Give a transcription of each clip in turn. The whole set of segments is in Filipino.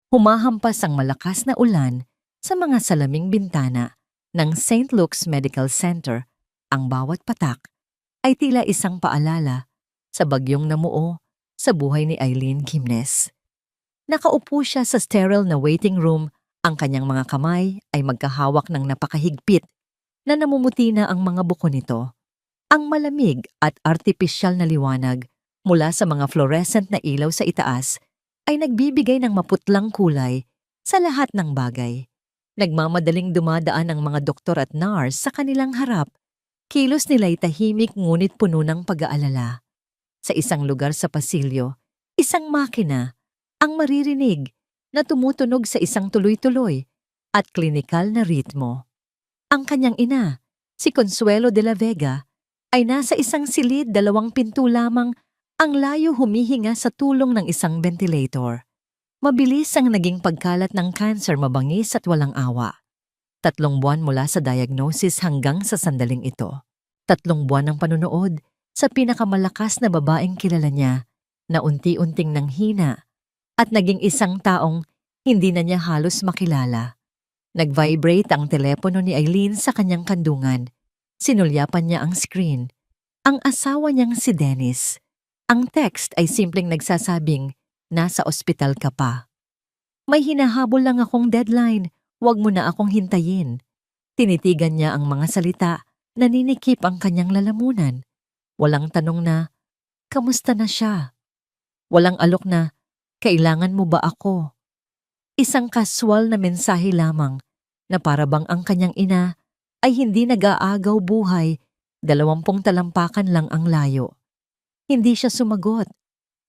Humahampas ang malakas na ulan sa mga salaming bintana ng St. Luke's Medical Center. Ang bawat patak ay tila isang paalala sa bagyong namuo sa buhay ni Eileen Gimnes. Nakaupo siya sa sterile na waiting room, ang kanyang mga kamay ay magkahawak ng napakahigpit na namumuti na ang mga buko nito. Ang malamig at artipisyal na liwanag mula sa mga fluorescent na ilaw sa itaas ay nagbibigay ng maputlang kulay sa lahat ng bagay. Nagmamadaling dumadaan ang mga doktor at nurse sa kanilang harap. Kilos nila'y tahimik ngunit puno ng pag-aalala. Sa isang lugar sa pasilyo, isang makina ang maririnig na tumutunog sa isang tuloy-tuloy at klinikal na ritmo. Ang kanyang ina, si Consuelo de la Vega, ay nasa isang silid 2 pinto lamang ang layo humihinga sa tulong ng isang ventilator. Mabilis ang naging pagkalat ng cancer, mabangis at walang awa. 3 buwan mula sa diagnosis hanggang sa sandaling ito. 3 buwan ng panunood sa pinakamalakas na babaeng kilala niya na unti-unting nanghina at naging isang taong hindi na niya halos makilala. Nag-vibrate ang telepono ni Eileen sa kanyang kandungan. Sinulyapan niya ang screen. Ang asawa niyang si Dennis. Ang text ay simpleng nagsasabing, "Nasa ospital ka pa. May hinahabol lang akong deadline. Huwag mo na akong hintayin." Tinitigan niya ang mga salita, naninikip ang kanyang lalamunan. Walang tanong na, "Kamusta na siya?" Walang alok na, "Kailangan mo ba ako?" Isang kaswal na mensahe lamang na parabang ang kanyang ina ay hindi nag-aagaw buhay, 20 talampakan lang ang layo. Hindi siya sumagot.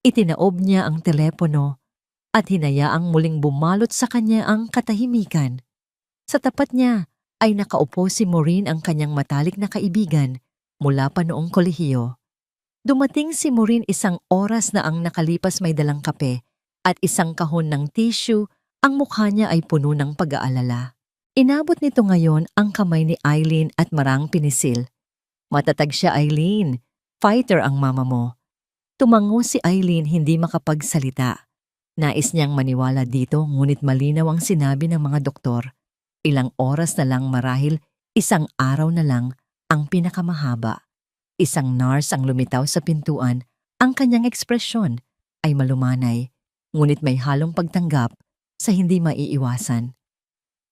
Itinaob niya ang telepono at hinayaang muling bumalot sa kanya ang katahimikan. Sa tapat niya ay nakaupo si Maureen, ang kanyang matalik na kaibigan mula pa noong kolehiyo. Dumating si Maureen 1 oras na ang nakalipas, may dalang kape at isang kahon ng tissue. Ang mukha niya ay puno ng pag-aalala. Inabot nito ngayon ang kamay ni Eileen at marang pinisil. "Matatag siya, Eileen. Fighter ang mama mo." Tumango si Eileen, hindi makapagsalita. Nais niyang maniwala dito ngunit malinaw ang sinabi ng mga doktor. Ilang oras na lang, marahil 1 araw na lang ang pinakamahaba. Isang nurse ang lumitaw sa pintuan. Ang kanyang ekspresyon ay malumanay, ngunit may halong pagtanggap sa hindi maiiwasan.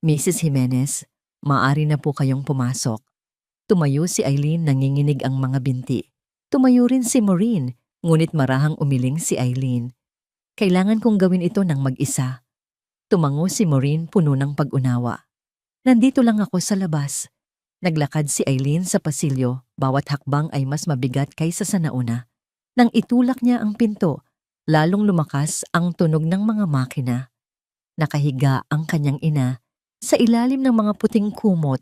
"Mrs. Jimenez, maaari na po kayong pumasok." Tumayo si Eileen, nanginginig ang mga binti. Tumayo rin si Maureen, ngunit marahang umiling si Eileen. "Kailangan kong gawin ito ng mag-isa." Tumango si Maureen, puno ng pag-unawa. "Nandito lang ako sa labas." Naglakad si Eileen sa pasilyo, bawat hakbang ay mas mabigat kaysa sa nauna. Nang itulak niya ang pinto, lalong lumakas ang tunog ng mga makina. Nakahiga ang kanyang ina sa ilalim ng mga puting kumot.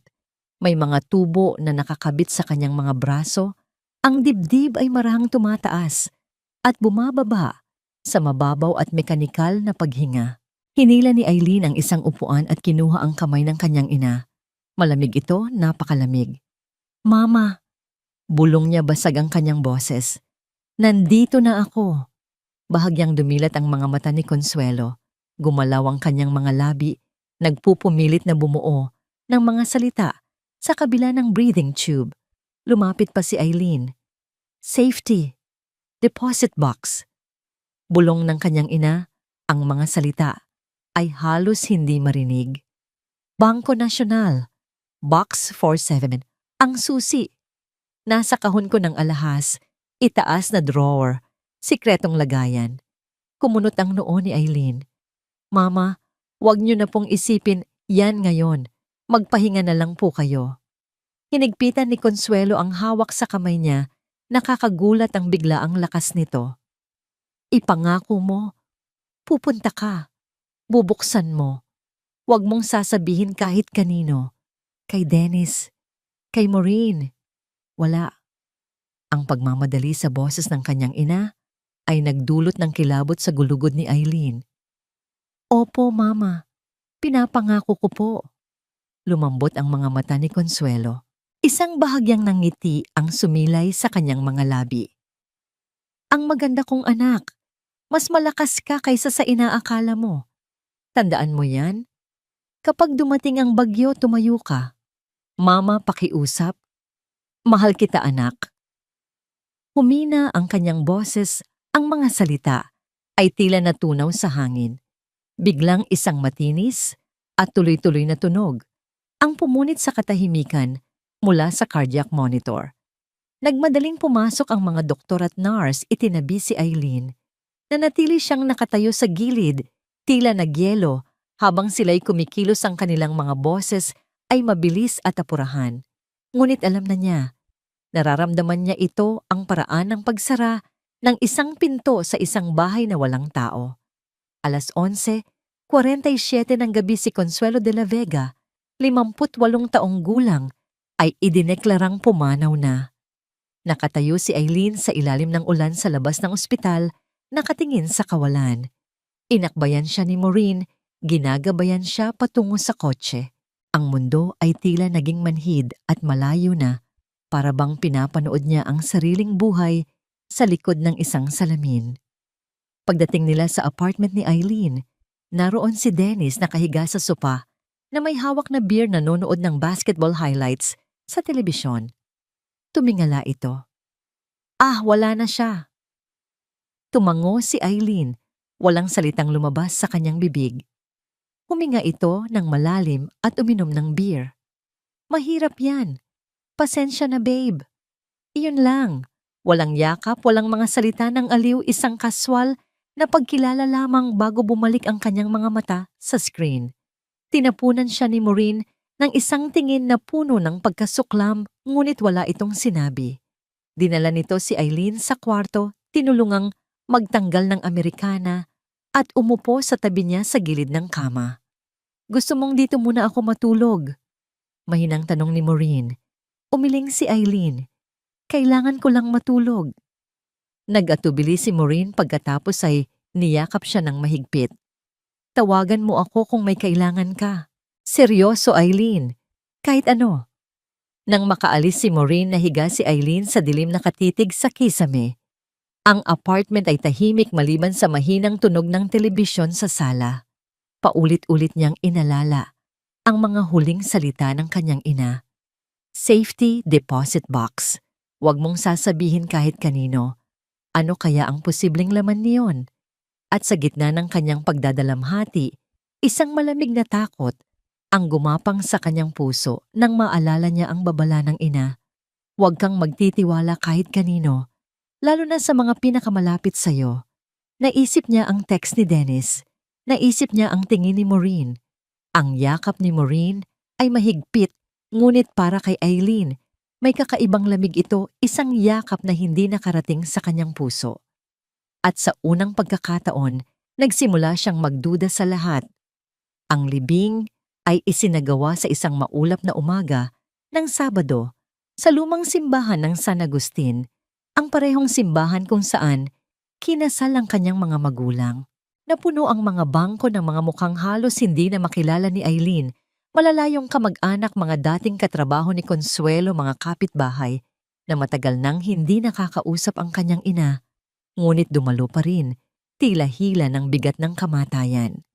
May mga tubo na nakakabit sa kanyang mga braso. Ang dibdib ay marahang tumataas at bumababa sa mababaw at mekanikal na paghinga. Hinila ni Eileen ang isang upuan at kinuha ang kamay ng kanyang ina. Malamig ito, napakalamig. "Mama," bulong niya, basag ang kanyang boses. "Nandito na ako." Bahagyang dumilat ang mga mata ni Consuelo. Gumalaw ang kanyang mga labi, nagpupumilit na bumuo ng mga salita sa kabila ng breathing tube. Lumapit pa si Eileen. "Safety. Deposit box." Bulong ng kanyang ina, ang mga salita ay halos hindi marinig. "Bangko Nasyonal. Box 47. Ang susi. Nasa kahon ko ng alahas, itaas na drawer, sikretong lagayan." Kumunot ang noo ni Eileen. "Mama, huwag niyo na pong isipin yan ngayon. Magpahinga na lang po kayo." Hinigpitan ni Consuelo ang hawak sa kamay niya. Nakakagulat ang biglaang lakas nito. "Ipangako mo, pupunta ka. Bubuksan mo. Huwag mong sasabihin kahit kanino. Kay Dennis, kay Maureen." Wala. Ang pagmamadali sa boses ng kanyang ina ay nagdulot ng kilabot sa gulugod ni Eileen. "Opo, Mama. Pinapangako ko po." Lumambot ang mga mata ni Consuelo. Isang bahagyang ng ngiti ang sumilay sa kanyang mga labi. "Ang maganda kong anak, mas malakas ka kaysa sa inaakala mo. Tandaan mo yan? Kapag dumating ang bagyo, tumayo ka. Mama, pakiusap. Mahal kita, anak. Humina ang kanyang boses, ang mga salita ay tila natunaw sa hangin. Biglang isang matinis at tuloy-tuloy na tunog ang pumunit sa katahimikan mula sa cardiac monitor. Nagmadaling pumasok ang mga doktor at nurse, itinabi si Eileen. Nanatili siyang nakatayo sa gilid, tila nagyelo, habang sila'y kumikilos ang kanilang mga boses ay mabilis at apurahan. Ngunit alam na niya, nararamdaman niya ito ang paraan ng pagsara ng isang pinto sa isang bahay na walang tao. 11:47 ng gabi si Consuelo de la Vega, 58 taong gulang, ay idineklarang pumanaw na. Nakatayo si Eileen sa ilalim ng ulan sa labas ng ospital, nakatingin sa kawalan. Inakbayan siya ni Maureen, ginagabayan siya patungo sa kotse. Ang mundo ay tila naging manhid at malayo na, para bang pinapanood niya ang sariling buhay sa likod ng isang salamin. Pagdating nila sa apartment ni Eileen, naroon si Dennis nakahiga sa sopa na may hawak na beer, nanonood ng basketball highlights sa telebisyon. Tumingala ito. Wala na siya. Tumango si Eileen, walang salitang lumabas sa kanyang bibig. Huminga ito ng malalim at uminom ng beer. Mahirap yan. Pasensya na, babe. Iyon lang. Walang yakap, walang mga salita ng aliw, isang kaswal na pagkilala lamang bago bumalik ang kanyang mga mata sa screen. Tinapunan siya ni Maureen ng isang tingin na puno ng pagkasuklam, ngunit wala itong sinabi. Dinala nito si Eileen sa kwarto, tinulungang magtanggal ng Amerikana at umupo sa tabi niya sa gilid ng kama. Gusto mong dito muna ako matulog? Mahinang tanong ni Maureen. Umiling si Eileen. Kailangan ko lang matulog. Nag-atubili si Maureen, pagkatapos ay niyakap siya ng mahigpit. Tawagan mo ako kung may kailangan ka. Seryoso, Eileen. Kahit ano. Nang makaalis si Maureen, nahiga si Eileen sa dilim na katitig sa kisame. Ang apartment ay tahimik maliban sa mahinang tunog ng telebisyon sa sala. Paulit-ulit niyang inalala ang mga huling salita ng kanyang ina. Safety deposit box. Huwag mong sasabihin kahit kanino. Ano kaya ang posibleng laman niyon? At sa gitna ng kanyang pagdadalamhati, isang malamig na takot ang gumapang sa kanyang puso nang maalala niya ang babala ng ina. Huwag kang magtitiwala kahit kanino, lalo na sa mga pinakamalapit sa'yo. Naisip niya ang text ni Dennis. Naisip niya ang tingin ni Maureen. Ang yakap ni Maureen ay mahigpit, ngunit para kay Eileen, may kakaibang lamig ito, isang yakap na hindi nakarating sa kanyang puso. At sa unang pagkakataon, nagsimula siyang magduda sa lahat. Ang libing ay isinagawa sa isang maulap na umaga ng Sabado sa lumang simbahan ng San Agustin, ang parehong simbahan kung saan kinasal ang kanyang mga magulang. Napuno ang mga bangko ng mga mukhang halos hindi na makilala ni Eileen, malalayong kamag-anak, mga dating katrabaho ni Consuelo, mga kapitbahay na matagal nang hindi nakakausap ang kanyang ina. Ngunit dumalo pa rin, tila hila ng bigat ng kamatayan.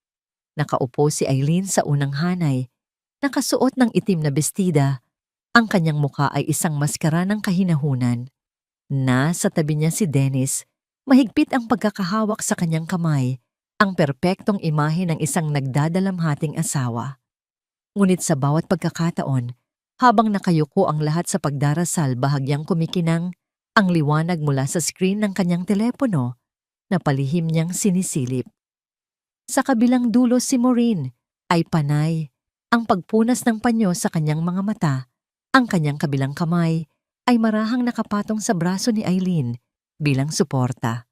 Nakaupo si Eileen sa unang hanay, nakasuot ng itim na bestida. Ang kanyang muka ay isang maskara ng kahinahunan. Nasa tabi niya si Dennis, mahigpit ang pagkakahawak sa kanyang kamay, ang perpektong imahe ng isang nagdadalamhating asawa. Ngunit sa bawat pagkakataon, habang nakayuko ang lahat sa pagdarasal, bahagyang kumikinang ang liwanag mula sa screen ng kanyang telepono na palihim niyang sinisilip. Sa kabilang dulo si Maureen ay panay, ang pagpunas ng panyo sa kanyang mga mata, ang kanyang kabilang kamay ay marahang nakapatong sa braso ni Eileen bilang suporta.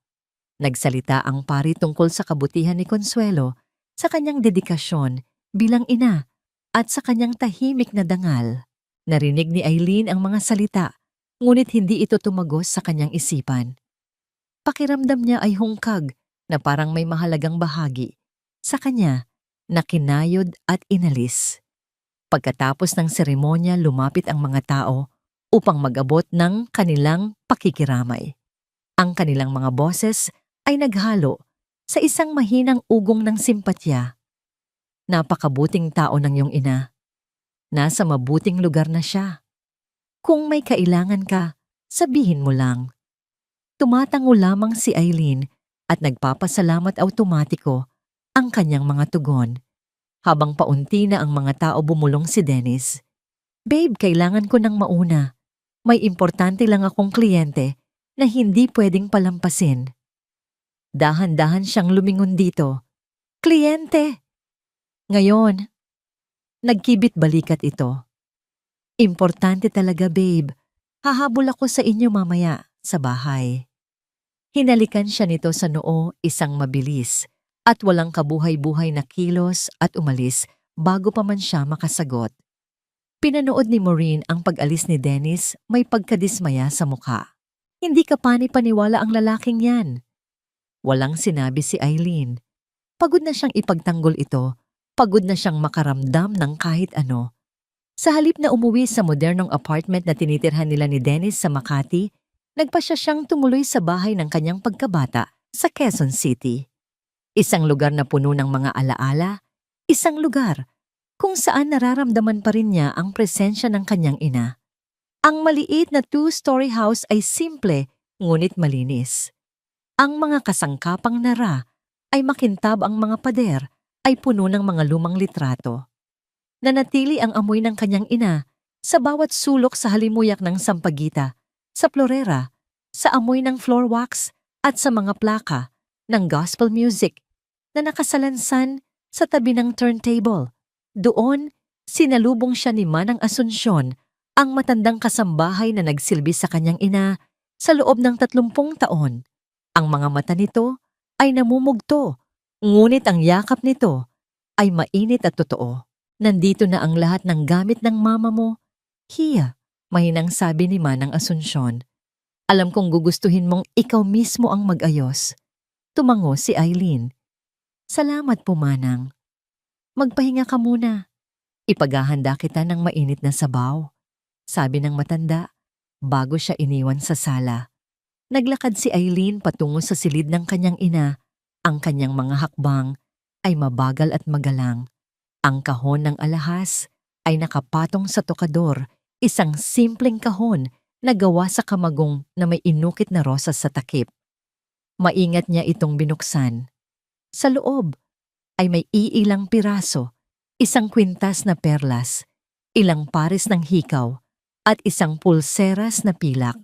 Nagsalita ang pari tungkol sa kabutihan ni Consuelo, sa kanyang dedikasyon bilang ina at sa kanyang tahimik na dangal. Narinig ni Eileen ang mga salita, ngunit hindi ito tumagos sa kanyang isipan. Pakiramdam niya ay hungkag na parang may mahalagang bahagi sa kanya na kinayod at inalis. Pagkatapos ng seremonya, lumapit ang mga tao upang mag-abot ng kanilang pakikiramay. Ang kanilang mga boses ay naghalo sa isang mahinang ugong ng simpatya. Napakabuting tao ng iyong ina. Nasa mabuting lugar na siya. Kung may kailangan ka, sabihin mo lang. Tumatango lamang si Eileen at nagpapasalamat automatiko ang kanyang mga tugon. Habang paunti na ang mga tao bumulong si Dennis. Babe, kailangan ko nang mauna. May importante lang akong kliyente na hindi pwedeng palampasin. Dahan-dahan siyang lumingon dito. Kliyente! Ngayon, nagkibit balikat ito. Importante talaga, babe. Hahabol ako sa inyo mamaya sa bahay. Hinalikan siya nito sa noo, isang mabilis at walang kabuhay-buhay na kilos at umalis bago pa man siya makasagot. Pinanood ni Maureen ang pag-alis ni Dennis, may pagkadismaya sa mukha. Hindi ka pani-paniwala ang lalaking yan. Walang sinabi si Eileen. Pagod na siyang ipagtanggol ito, pagod na siyang makaramdam ng kahit ano. Sa halip na umuwi sa modernong apartment na tinitirhan nila ni Dennis sa Makati, nagpasya siyang tumuloy sa bahay ng kanyang pagkabata sa Quezon City. Isang lugar na puno ng mga alaala, isang lugar kung saan nararamdaman pa rin niya ang presensya ng kanyang ina. Ang maliit na 2-story house ay simple ngunit malinis. Ang mga kasangkapang nara ay makintab, ang mga pader ay puno ng mga lumang litrato. Nanatili ang amoy ng kanyang ina sa bawat sulok sa halimuyak ng sampagita, sa florera, sa amoy ng floor wax at sa mga plaka ng gospel music na nakasalansan sa tabi ng turntable. Doon, sinalubong siya ni Manang Asunsyon, ang matandang kasambahay na nagsilbi sa kanyang ina sa loob ng 30 taon. Ang mga mata nito ay namumugto, ngunit ang yakap nito ay mainit at totoo. Nandito na ang lahat ng gamit ng mama mo. Hiya, mahinang sabi ni Manang Asunsyon. Alam kong gugustuhin mong ikaw mismo ang mag-ayos. Tumango si Eileen. Salamat po, Manang. Magpahinga ka muna. Ipaghahanda kita ng mainit na sabaw, sabi ng matanda bago siya iniwan sa sala. Naglakad si Eileen patungo sa silid ng kanyang ina. Ang kanyang mga hakbang ay mabagal at magalang. Ang kahon ng alahas ay nakapatong sa tokador, isang simpleng kahon na gawa sa kamagong na may inukit na rosas sa takip. Maingat niya itong binuksan. Sa loob ay may iilang piraso, isang kwintas na perlas, ilang pares ng hikaw, at isang pulseras na pilak.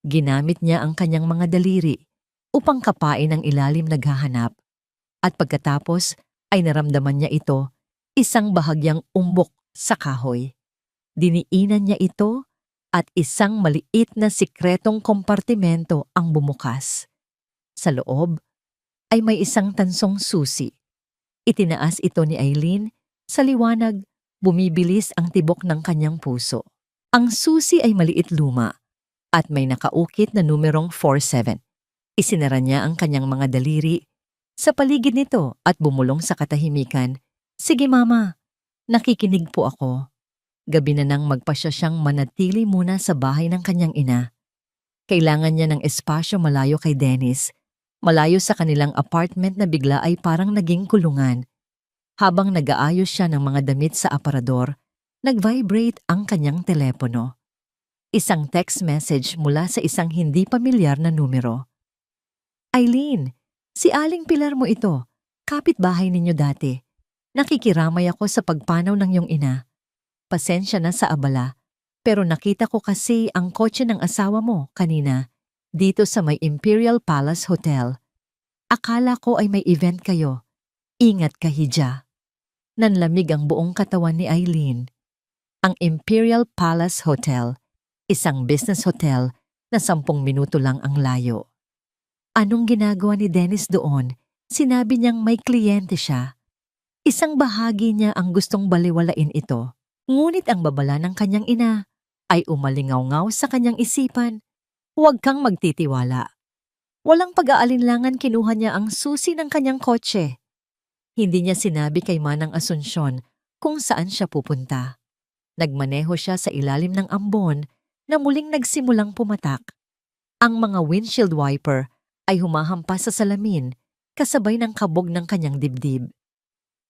Ginamit niya ang kanyang mga daliri upang kapain ang ilalim naghahanap. At pagkatapos ay naramdaman niya ito, isang bahagyang umbok sa kahoy. Diniinan niya ito at isang maliit na sikretong kompartimento ang bumukas. Sa loob ay may isang tansong susi. Itinaas ito ni Eileen, sa liwanag, bumibilis ang tibok ng kanyang puso. Ang susi ay maliit luma at may nakaukit na numerong 47. Isinara niya ang kanyang mga daliri sa paligid nito at bumulong sa katahimikan. Sige mama, nakikinig po ako. Gabi na nang magpasya siyang manatili muna sa bahay ng kanyang ina. Kailangan niya ng espasyo malayo kay Dennis, malayo sa kanilang apartment na bigla ay parang naging kulungan. Habang nag-aayos siya ng mga damit sa aparador, nag-vibrate ang kanyang telepono. Isang text message mula sa isang hindi pamilyar na numero. Eileen, si Aling Pilar mo ito. Kapitbahay ninyo dati. Nakikiramay ako sa pagpanaw ng iyong ina. Pasensya na sa abala, pero nakita ko kasi ang kotse ng asawa mo kanina dito sa may Imperial Palace Hotel. Akala ko ay may event kayo. Ingat ka, Hija. Nanlamig ang buong katawan ni Eileen. Ang Imperial Palace Hotel, isang business hotel na 10 minuto lang ang layo. Anong ginagawa ni Dennis doon? Sinabi niyang may kliyente siya. Isang bahagi niya ang gustong baliwalain ito. Ngunit ang babala ng kanyang ina ay umalingaw-ngaw sa kanyang isipan. Huwag kang magtitiwala. Walang pag-aalinlangan kinuha niya ang susi ng kanyang kotse. Hindi niya sinabi kay Manang Asunsyon kung saan siya pupunta. Nagmaneho siya sa ilalim ng ambon na muling nagsimulang pumatak. Ang mga windshield wiper ay humahampas sa salamin kasabay ng kabog ng kanyang dibdib.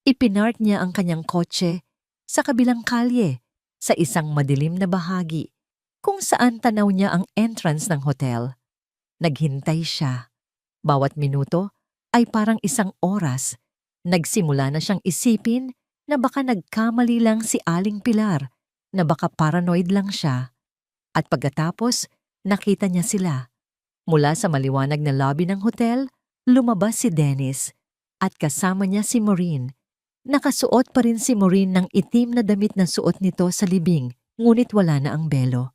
Ipinark niya ang kanyang kotse sa kabilang kalye sa isang madilim na bahagi kung saan tanaw niya ang entrance ng hotel. Naghintay siya. Bawat minuto ay parang isang oras. Nagsimula na siyang isipin na baka nagkamali lang si Aling Pilar, na baka paranoid lang siya. At pagkatapos, nakita niya sila. Mula sa maliwanag na lobby ng hotel, lumabas si Dennis at kasama niya si Maureen. Nakasuot pa rin si Maureen ng itim na damit na suot nito sa libing, ngunit wala na ang belo.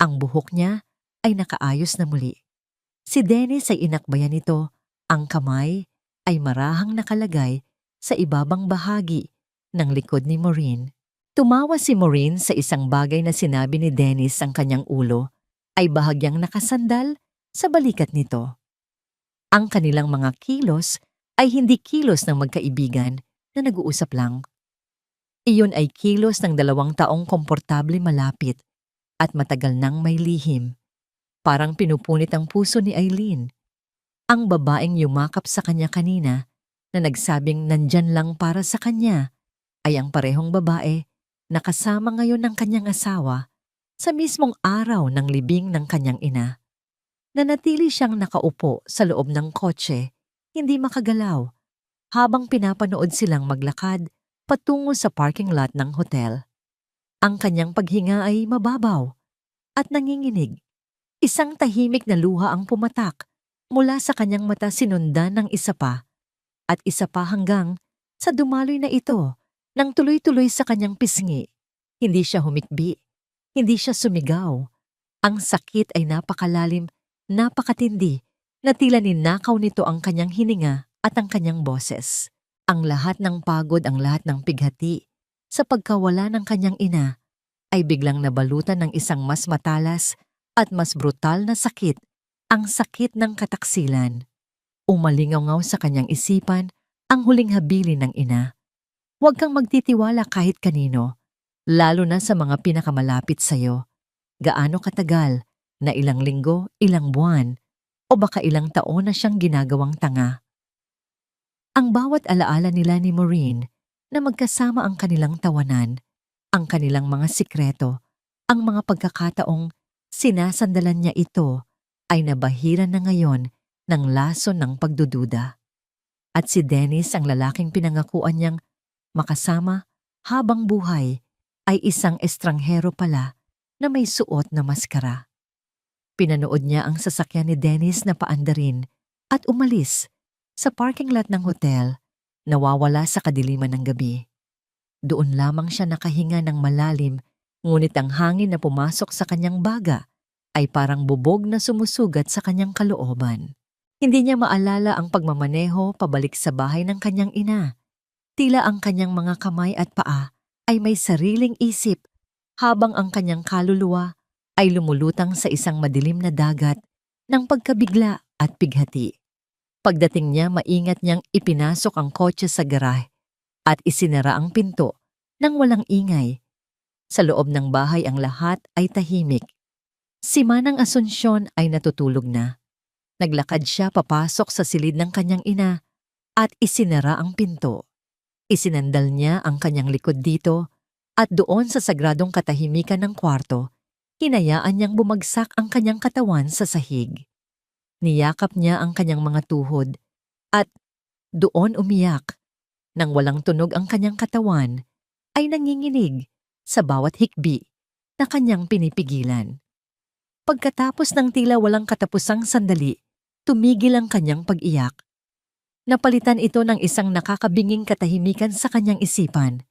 Ang buhok niya ay nakaayos na muli. Si Dennis ay inakbayan nito. Ang kamay ay marahang nakalagay sa ibabang bahagi ng likod ni Maureen. Tumawa si Maureen sa isang bagay na sinabi ni Dennis. Ang kanyang ulo ay bahagyang nakasandal sa balikat nito. Ang kanilang mga kilos ay hindi kilos ng magkaibigan na nag-uusap lang. Iyon ay kilos ng 2 taong komportable malapit at matagal nang may lihim. Parang pinupunit ang puso ni Eileen. Ang babaeng yumakap sa kanya kanina na nagsabing nandyan lang para sa kanya ay ang parehong babae na kasama ngayon ng kanyang asawa sa mismong araw ng libing ng kanyang ina. Nanatili siyang nakaupo sa loob ng kotse, hindi makagalaw, habang pinapanood silang maglakad patungo sa parking lot ng hotel. Ang kanyang paghinga ay mababaw at nanginginig. Isang tahimik na luha ang pumatak mula sa kanyang mata, sinundan ng isa pa at isa pa hanggang sa dumaloy na ito nang tuloy-tuloy sa kanyang pisngi. Hindi siya humikbi, hindi siya sumigaw. Ang sakit ay napakalalim, napakatindi, na tila ninakaw nito ang kanyang hininga at ang kanyang boses. Ang lahat ng pagod, ang lahat ng pighati sa pagkawala ng kanyang ina ay biglang nabalutan ng isang mas matalas at mas brutal na sakit, ang sakit ng kataksilan. Umalingaw sa kanyang isipan ang huling habilin ng ina. Huwag kang magtitiwala kahit kanino, lalo na sa mga pinakamalapit sa'yo. Gaano katagal, na ilang linggo, ilang buwan, o baka ilang taon na siyang ginagawang tanga. Ang bawat alaala nila ni Maureen na magkasama ang kanilang tawanan, ang kanilang mga sikreto, ang mga pagkakataong sinasandalan niya ito ay nabahiran na ngayon ng lason ng pagdududa. At si Dennis, ang lalaking pinangakuan niyang makasama habang buhay, ay isang estranghero pala na may suot na maskara. Pinanood niya ang sasakyan ni Dennis na paandarin at umalis sa parking lot ng hotel, nawawala sa kadiliman ng gabi. Doon lamang siya nakahinga ng malalim, ngunit ang hangin na pumasok sa kanyang baga ay parang bubog na sumusugat sa kanyang kalooban. Hindi niya maalala ang pagmamaneho pabalik sa bahay ng kanyang ina. Tila ang kanyang mga kamay at paa ay may sariling isip, habang ang kanyang kaluluwa ay lumulutang sa isang madilim na dagat ng pagkabigla at pighati. Pagdating niya, maingat niyang ipinasok ang kotse sa garahe at isinara ang pinto nang walang ingay. Sa loob ng bahay ang lahat ay tahimik. Si Manang Asunsyon ay natutulog na. Naglakad siya papasok sa silid ng kanyang ina at isinara ang pinto. Isinandal niya ang kanyang likod dito at doon sa sagradong katahimikan ng kwarto, hinayaan niyang bumagsak ang kanyang katawan sa sahig. Niyakap niya ang kanyang mga tuhod at doon umiyak. Nang walang tunog ang kanyang katawan, ay nanginginig sa bawat hikbi na kanyang pinipigilan. Pagkatapos ng tila walang katapusang sandali, tumigil ang kanyang pag-iyak. Napalitan ito ng isang nakakabinging katahimikan sa kanyang isipan.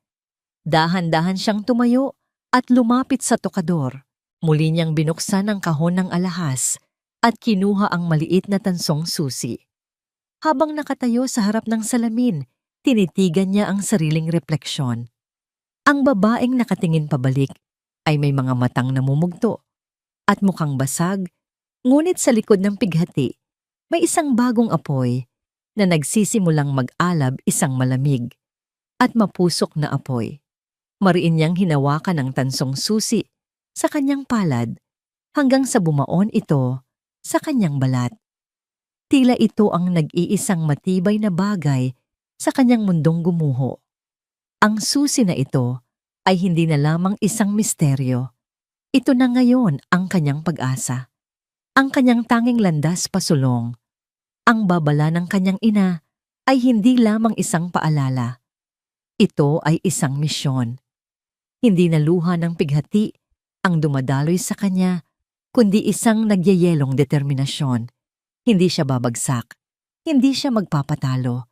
Dahan-dahan siyang tumayo at lumapit sa tokador. Muli niyang binuksan ang kahon ng alahas at kinuha ang maliit na tansong susi. Habang nakatayo sa harap ng salamin, tinitigan niya ang sariling refleksyon. Ang babaeng nakatingin pabalik ay may mga matang namumugto at mukhang basag, ngunit sa likod ng pighati, may isang bagong apoy na nagsisimulang mag-alab, isang malamig at mapusok na apoy. Mariin niyang hinawakan ang tansong susi sa kanyang palad hanggang sa bumaon ito sa kanyang balat. Tila ito ang nag-iisang matibay na bagay sa kanyang mundong gumuho. Ang susi na ito ay hindi na lamang isang misteryo. Ito na ngayon ang kanyang pag-asa. Ang kanyang tanging landas pasulong. Ang babala ng kanyang ina ay hindi lamang isang paalala. Ito ay isang misyon. Hindi na luha ng pighati ang dumadaloy sa kanya, kundi isang nagyayelong determinasyon. Hindi siya babagsak. Hindi siya magpapatalo.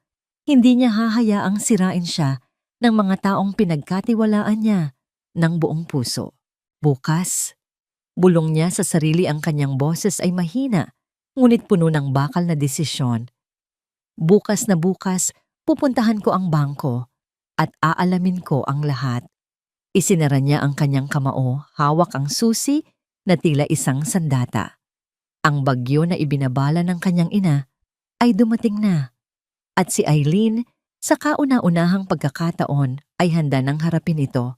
Hindi niya hahayaang sirain siya ng mga taong pinagkatiwalaan niya ng buong puso. Bukas, bulong niya sa sarili ang kanyang boses ay mahina, ngunit puno ng bakal na desisyon. Bukas na bukas, pupuntahan ko ang bangko at aalamin ko ang lahat. Isinara niya ang kanyang kamao, hawak ang susi na tila isang sandata. Ang bagyo na ibinabala ng kanyang ina ay dumating na. At si Eileen, sa kauna-unahang pagkakataon, ay handa nang harapin ito.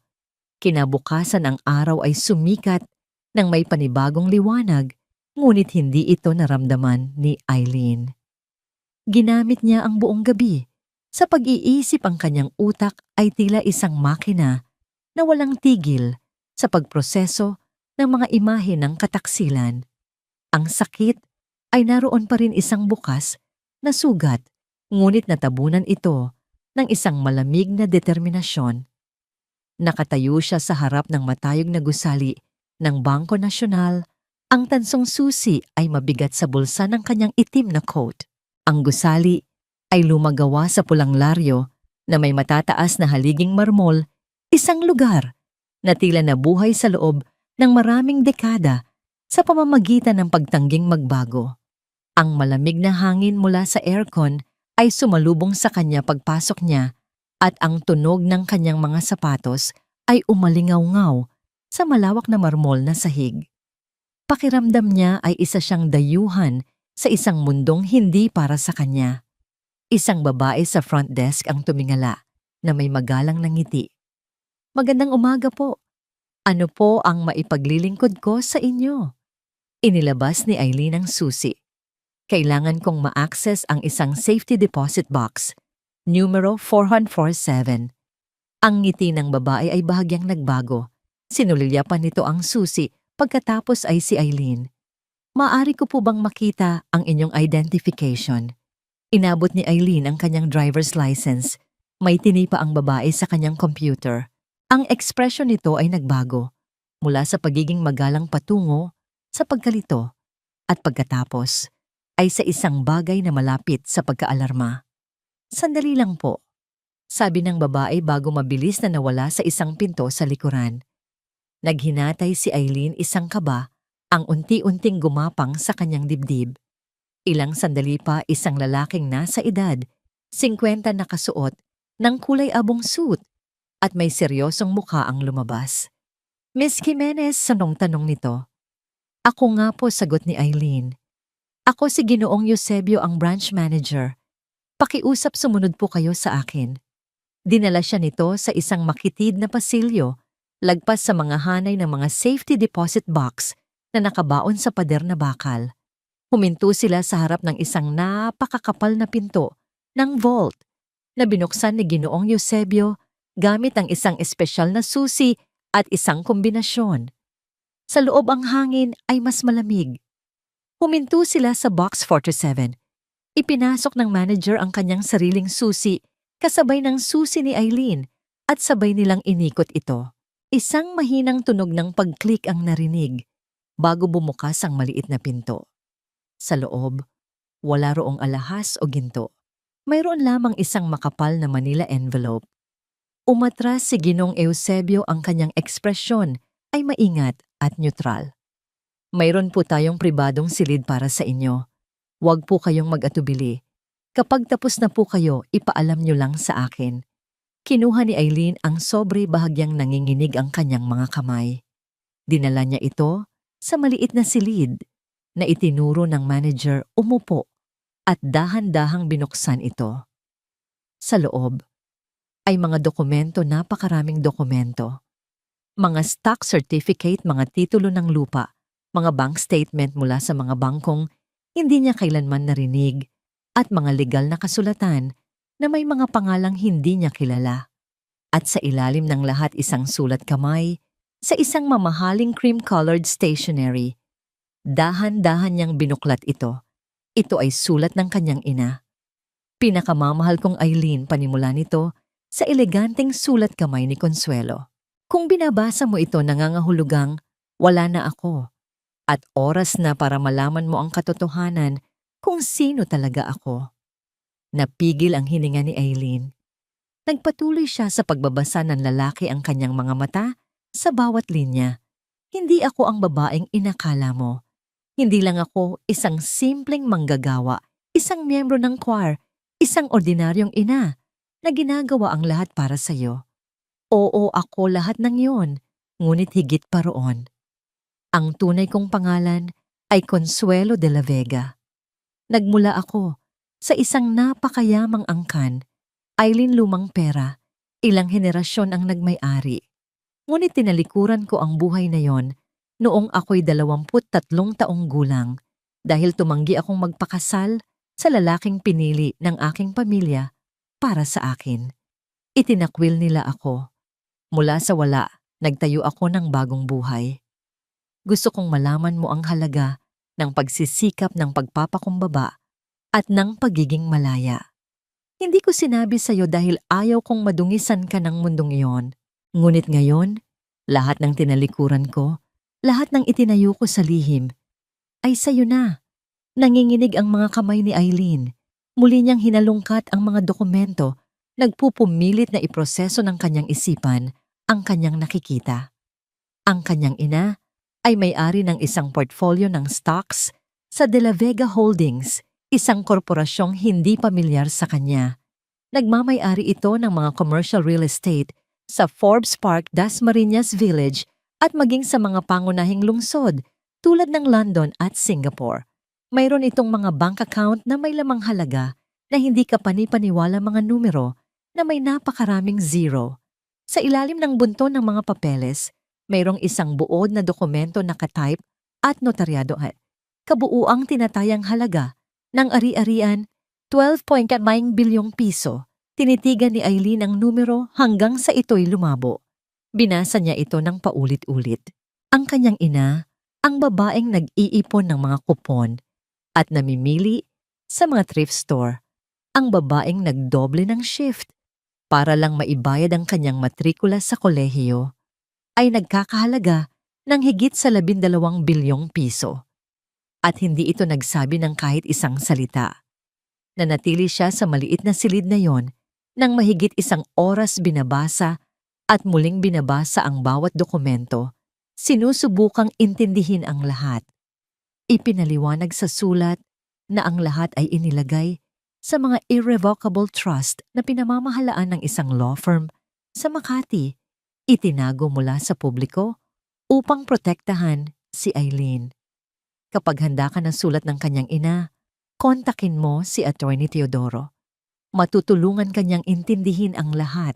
Kinabukasan ang araw ay sumikat ng may panibagong liwanag, ngunit hindi ito naramdaman ni Eileen. Ginamit niya ang buong gabi. Sa pag-iisip ang kanyang utak ay tila isang makina na walang tigil sa pagproseso ng mga imahe ng kataksilan. Ang sakit ay naroon pa rin isang bukas na sugat, ngunit natabunan ito ng isang malamig na determinasyon. Nakatayo siya sa harap ng matayog na gusali ng Bangko Nasyonal. Ang tansong susi ay mabigat sa bulsa ng kanyang itim na coat. Ang gusali ay lumagawa sa pulang laryo na may matataas na haliging marmol, isang lugar na tila nabuhay sa loob ng maraming dekada sa pamamagitan ng pagtangging magbago. Ang malamig na hangin mula sa aircon ay sumalubong sa kanya pagpasok niya at ang tunog ng kanyang mga sapatos ay umalingaw-ngaw sa malawak na marmol na sahig. Pakiramdam niya ay isa siyang dayuhan sa isang mundong hindi para sa kanya. Isang babae sa front desk ang tumingala na may magalang na ngiti. "Magandang umaga po. Ano po ang maipaglilingkod ko sa inyo?" Inilabas ni Eileen ang susi. "Kailangan kong ma-access ang isang safety deposit box, numero 4147. Ang ngiti ng babae ay bahagyang nagbago. Sinulilya pa nito ang susi pagkatapos ay si Eileen. "Maaari ko po bang makita ang inyong identification?" Inabot ni Eileen ang kanyang driver's license. May tinipa ang babae sa kanyang computer. Ang ekspresyon nito ay nagbago, mula sa pagiging magalang patungo sa pagkalito, at pagkatapos ay sa isang bagay na malapit sa pagkaalarma. "Sandali lang po," sabi ng babae bago mabilis na nawala sa isang pinto sa likuran. Naghinatay si Eileen, isang kaba ang unti-unting gumapang sa kanyang dibdib. Ilang sandali pa isang lalaking nasa edad, 50 nakasuot ng kulay abong suit at may seryosong mukha ang lumabas. "Miss Jimenez," tanong nito. "Ako nga po," sagot ni Eileen. "Ako si Ginoong Eusebio, ang branch manager. Pakiusap sumunod po kayo sa akin." Dinala siya nito sa isang makitid na pasilyo, lagpas sa mga hanay ng mga safety deposit box na nakabaon sa pader na bakal. Huminto sila sa harap ng isang napakakapal na pinto ng vault na binuksan ni Ginoong Eusebio gamit ang isang espesyal na susi at isang kombinasyon. Sa loob ang hangin ay mas malamig. Huminto sila sa box 47. Ipinasok ng manager ang kanyang sariling susi kasabay ng susi ni Eileen at sabay nilang inikot ito. Isang mahinang tunog ng pag-click ang narinig bago bumukas ang maliit na pinto. Sa loob, wala roong alahas o ginto. Mayroon lamang isang makapal na Manila envelope. Umatras si Ginoong Eusebio, ang kanyang ekspresyon ay maingat at neutral. "Mayroon po tayong pribadong silid para sa inyo. Huwag po kayong mag-atubili. Kapag tapos na po kayo, ipaalam nyo lang sa akin." Kinuha ni Eileen ang sobre, bahagyang nanginginig ang kanyang mga kamay. Dinala niya ito sa maliit na silid na itinuro ng manager. Umupo at dahan-dahang binuksan ito. Sa loob ay mga dokumento, napakaraming dokumento. Mga stock certificate, mga titulo ng lupa, mga bank statement mula sa mga bangkong hindi niya kailanman narinig, at mga legal na kasulatan na may mga pangalang hindi niya kilala. At sa ilalim ng lahat isang sulat kamay sa isang mamahaling cream-colored stationery. Dahan-dahan niyang binuklat ito. Ito ay sulat ng kanyang ina. Pinakamamahal kong Eileen, panimula nito sa eleganteng sulat kamay ni Consuelo. Kung binabasa mo ito nangangahulugang, wala na ako. At oras na para malaman mo ang katotohanan kung sino talaga ako. Napigil ang hininga ni Eileen. Nagpatuloy siya sa pagbabasa ng lalaki ang kanyang mga mata sa bawat linya. Hindi ako ang babaeng inakala mo. Hindi lang ako isang simpleng manggagawa, isang miyembro ng choir, isang ordinaryong ina na ginagawa ang lahat para sa iyo. Oo, ako lahat ng yon, ngunit higit pa roon. Ang tunay kong pangalan ay Consuelo de la Vega. Nagmula ako sa isang napakayamang angkan. Eileen, lumang pera, ilang henerasyon ang nagmay-ari. Ngunit tinalikuran ko ang buhay na yon noong ako'y 23 taong gulang dahil tumanggi akong magpakasal sa lalaking pinili ng aking pamilya para sa akin. Itinakwil nila ako. Mula sa wala, nagtayo ako ng bagong buhay. Gusto kong malaman mo ang halaga ng pagsisikap ng pagpapakumbaba at ng pagiging malaya. Hindi ko sinabi sa'yo dahil ayaw kong madungisan ka ng mundong iyon. Ngunit ngayon, lahat ng tinalikuran ko, lahat ng itinayo ko sa lihim, ay sa'yo na. Nanginginig ang mga kamay ni Eileen. Muli niyang hinalungkat ang mga dokumento, nagpupumilit na iproseso ng kanyang isipan ang kanyang nakikita. Ang kanyang ina ay may-ari ng isang portfolio ng stocks sa De La Vega Holdings, isang korporasyong hindi pamilyar sa kanya. Nagmamay-ari ito ng mga commercial real estate sa Forbes Park, Dasmariñas Village at maging sa mga pangunahing lungsod tulad ng London at Singapore. Mayroon itong mga bank account na may lamang halaga na hindi ka panipaniwala mga numero na may napakaraming zero. Sa ilalim ng bunton ng mga papeles, mayroong isang buod na dokumento na nakatype at notaryado at kabuuang tinatayang halaga ng ari-arian 12.9 bilyong piso. Tinitigan ni Eileen ang numero hanggang sa ito'y lumabo. Binasa niya ito ng paulit-ulit. Ang kanyang ina, ang babaeng nag-iipon ng mga kupon at namimili sa mga thrift store. Ang babaeng nagdoble ng shift para lang maibayad ang kanyang matrikula sa kolehiyo ay nagkakahalaga ng higit sa 12 bilyong piso. At hindi ito nagsabi ng kahit isang salita. Nanatili siya sa maliit na silid na yon nang mahigit isang oras binabasa at muling binabasa ang bawat dokumento, sinusubukang intindihin ang lahat. Ipinaliwanag sa sulat na ang lahat ay inilagay sa mga irrevocable trust na pinamamahalaan ng isang law firm sa Makati. Itinago mula sa publiko upang protektahan si Eileen. Kapag handa ka ng sulat ng kanyang ina, kontakin mo si Attorney Teodoro. Matutulungan kanyang intindihin ang lahat.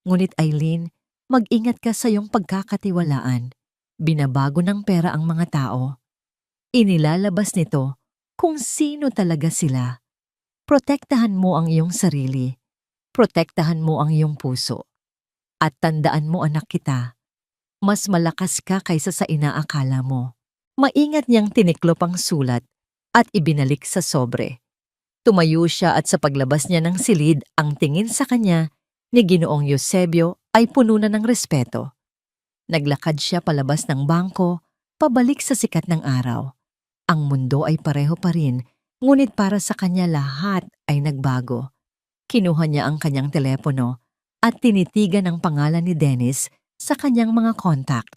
Ngunit Eileen, mag-ingat ka sa iyong pagkakatiwalaan. Binabago ng pera ang mga tao. Inilalabas nito kung sino talaga sila. Protektahan mo ang iyong sarili. Protektahan mo ang iyong puso. At tandaan mo, anak kita, mas malakas ka kaysa sa inaakala mo. Maingat niyang tiniklop ang sulat at ibinalik sa sobre. Tumayo siya at sa paglabas niya ng silid, ang tingin sa kanya ni Ginoong Eusebio ay puno na ng respeto. Naglakad siya palabas ng bangko, pabalik sa sikat ng araw. Ang mundo ay pareho pa rin, ngunit para sa kanya lahat ay nagbago. Kinuha niya ang kanyang telepono at tinitigan ang pangalan ni Dennis sa kanyang mga contact.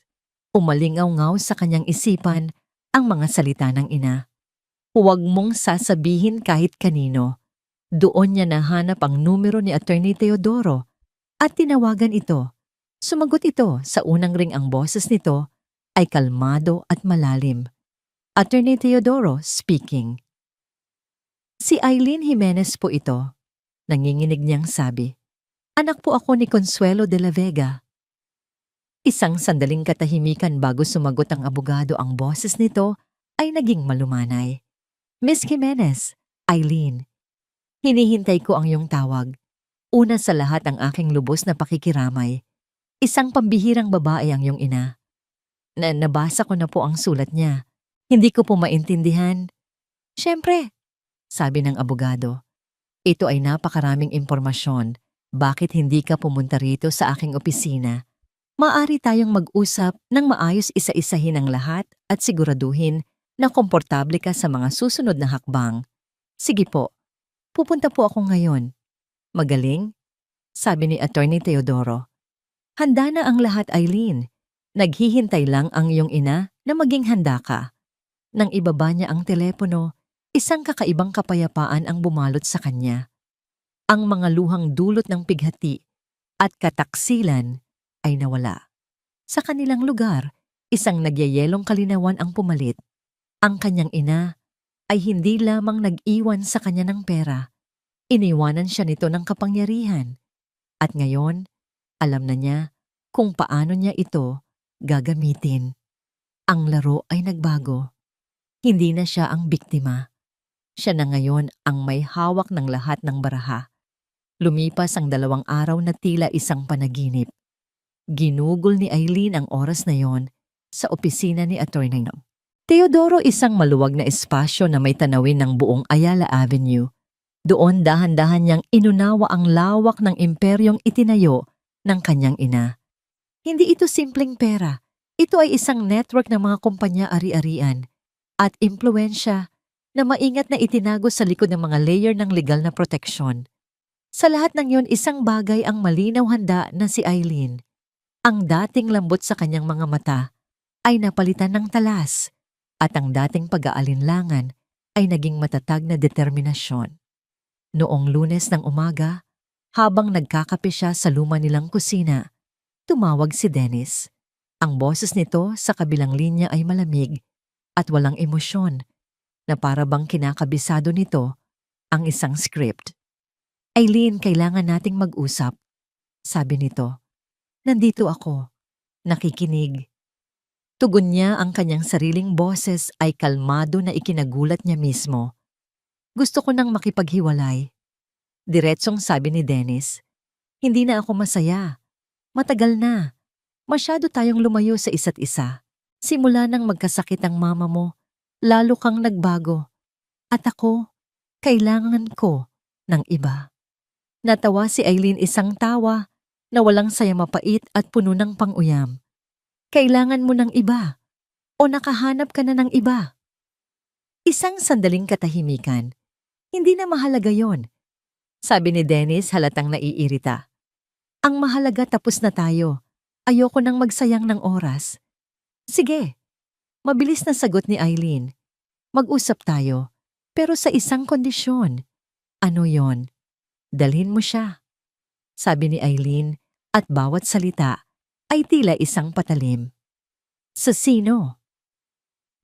Umalingaw-ngaw sa kanyang isipan ang mga salita ng ina. Huwag mong sasabihin kahit kanino. Doon niya nahanap ang numero ni Attorney Teodoro at tinawagan ito. Sumagot ito, sa unang ring ang boses nito ay kalmado at malalim. Attorney Teodoro speaking. Si Eileen Jimenez po ito. Nanginginig niyang sabi. Anak po ako ni Consuelo de la Vega. Isang sandaling katahimikan bago sumagot ang abogado, ang boses nito ay naging malumanay. Miss Jimenez, Eileen. Hinihintay ko ang iyong tawag. Una sa lahat ang aking lubos na pakikiramay. Isang pambihirang babae ang iyong ina. Nabasa ko na po ang sulat niya. Hindi ko po maintindihan. Siyempre, sabi ng abogado. Ito ay napakaraming impormasyon. Bakit hindi ka pumunta rito sa aking opisina? Maaari tayong mag-usap ng maayos isa-isahin ang lahat at siguraduhin na komportable ka sa mga susunod na hakbang. Sige po, pupunta po ako ngayon. Magaling? Sabi ni Attorney Teodoro. Handa na ang lahat, Eileen. Naghihintay lang ang iyong ina na maging handa ka. Nang ibaba niya ang telepono, isang kakaibang kapayapaan ang bumalot sa kanya. Ang mga luhang dulot ng pighati at kataksilan ay nawala. Sa kanilang lugar, isang nagyayelong kalinawan ang pumalit. Ang kanyang ina ay hindi lamang nag-iwan sa kanya ng pera. Iniwanan siya nito ng kapangyarihan. At ngayon, alam na niya kung paano niya ito gagamitin. Ang laro ay nagbago. Hindi na siya ang biktima. Siya na ngayon ang may hawak ng lahat ng baraha. Lumipas ang 2 araw na tila isang panaginip. Ginugol ni Eileen ang oras na yon sa opisina ni Attorney Teodoro, isang maluwag na espasyo na may tanawin ng buong Ayala Avenue. Doon dahan-dahan niyang inunawa ang lawak ng imperyong itinayo ng kanyang ina. Hindi ito simpleng pera. Ito ay isang network ng mga kumpanya ari-arian at impluensya na maingat na itinago sa likod ng mga layer ng legal na proteksyon. Sa lahat ng yon, isang bagay ang malinaw handa na si Eileen. Ang dating lambot sa kanyang mga mata ay napalitan ng talas at ang dating pag-aalinlangan ay naging matatag na determinasyon. Noong Lunes ng umaga, habang nagkakape siya sa luma nilang kusina, tumawag si Dennis. Ang boses nito sa kabilang linya ay malamig at walang emosyon na para bang kinakabisado nito ang isang script. Eileen, kailangan nating mag-usap, sabi nito. Nandito ako, nakikinig. Tugon niya, ang kanyang sariling boses ay kalmado na ikinagulat niya mismo. Gusto ko nang makipaghiwalay. Diretsong sabi ni Dennis. Hindi na ako masaya. Matagal na. Masyado tayong lumayo sa isa't isa. Simula nang magkasakit ang mama mo, lalo kang nagbago. At ako, kailangan ko ng iba. Natawa si Eileen, isang tawa na walang saya, mapait at puno ng pang-uyam. Kailangan mo ng iba o nakahanap ka na ng iba? Isang sandaling katahimikan. Hindi na mahalaga yon, sabi ni Dennis, halatang naiirita. Ang mahalaga, tapos na tayo. Ayoko nang magsayang ng oras. Sige, mabilis na sagot ni Eileen. Mag-usap tayo, pero sa isang kondisyon. Ano yon? Dalhin mo siya, sabi ni Eileen, at bawat salita ay tila isang patalim. Sa sino?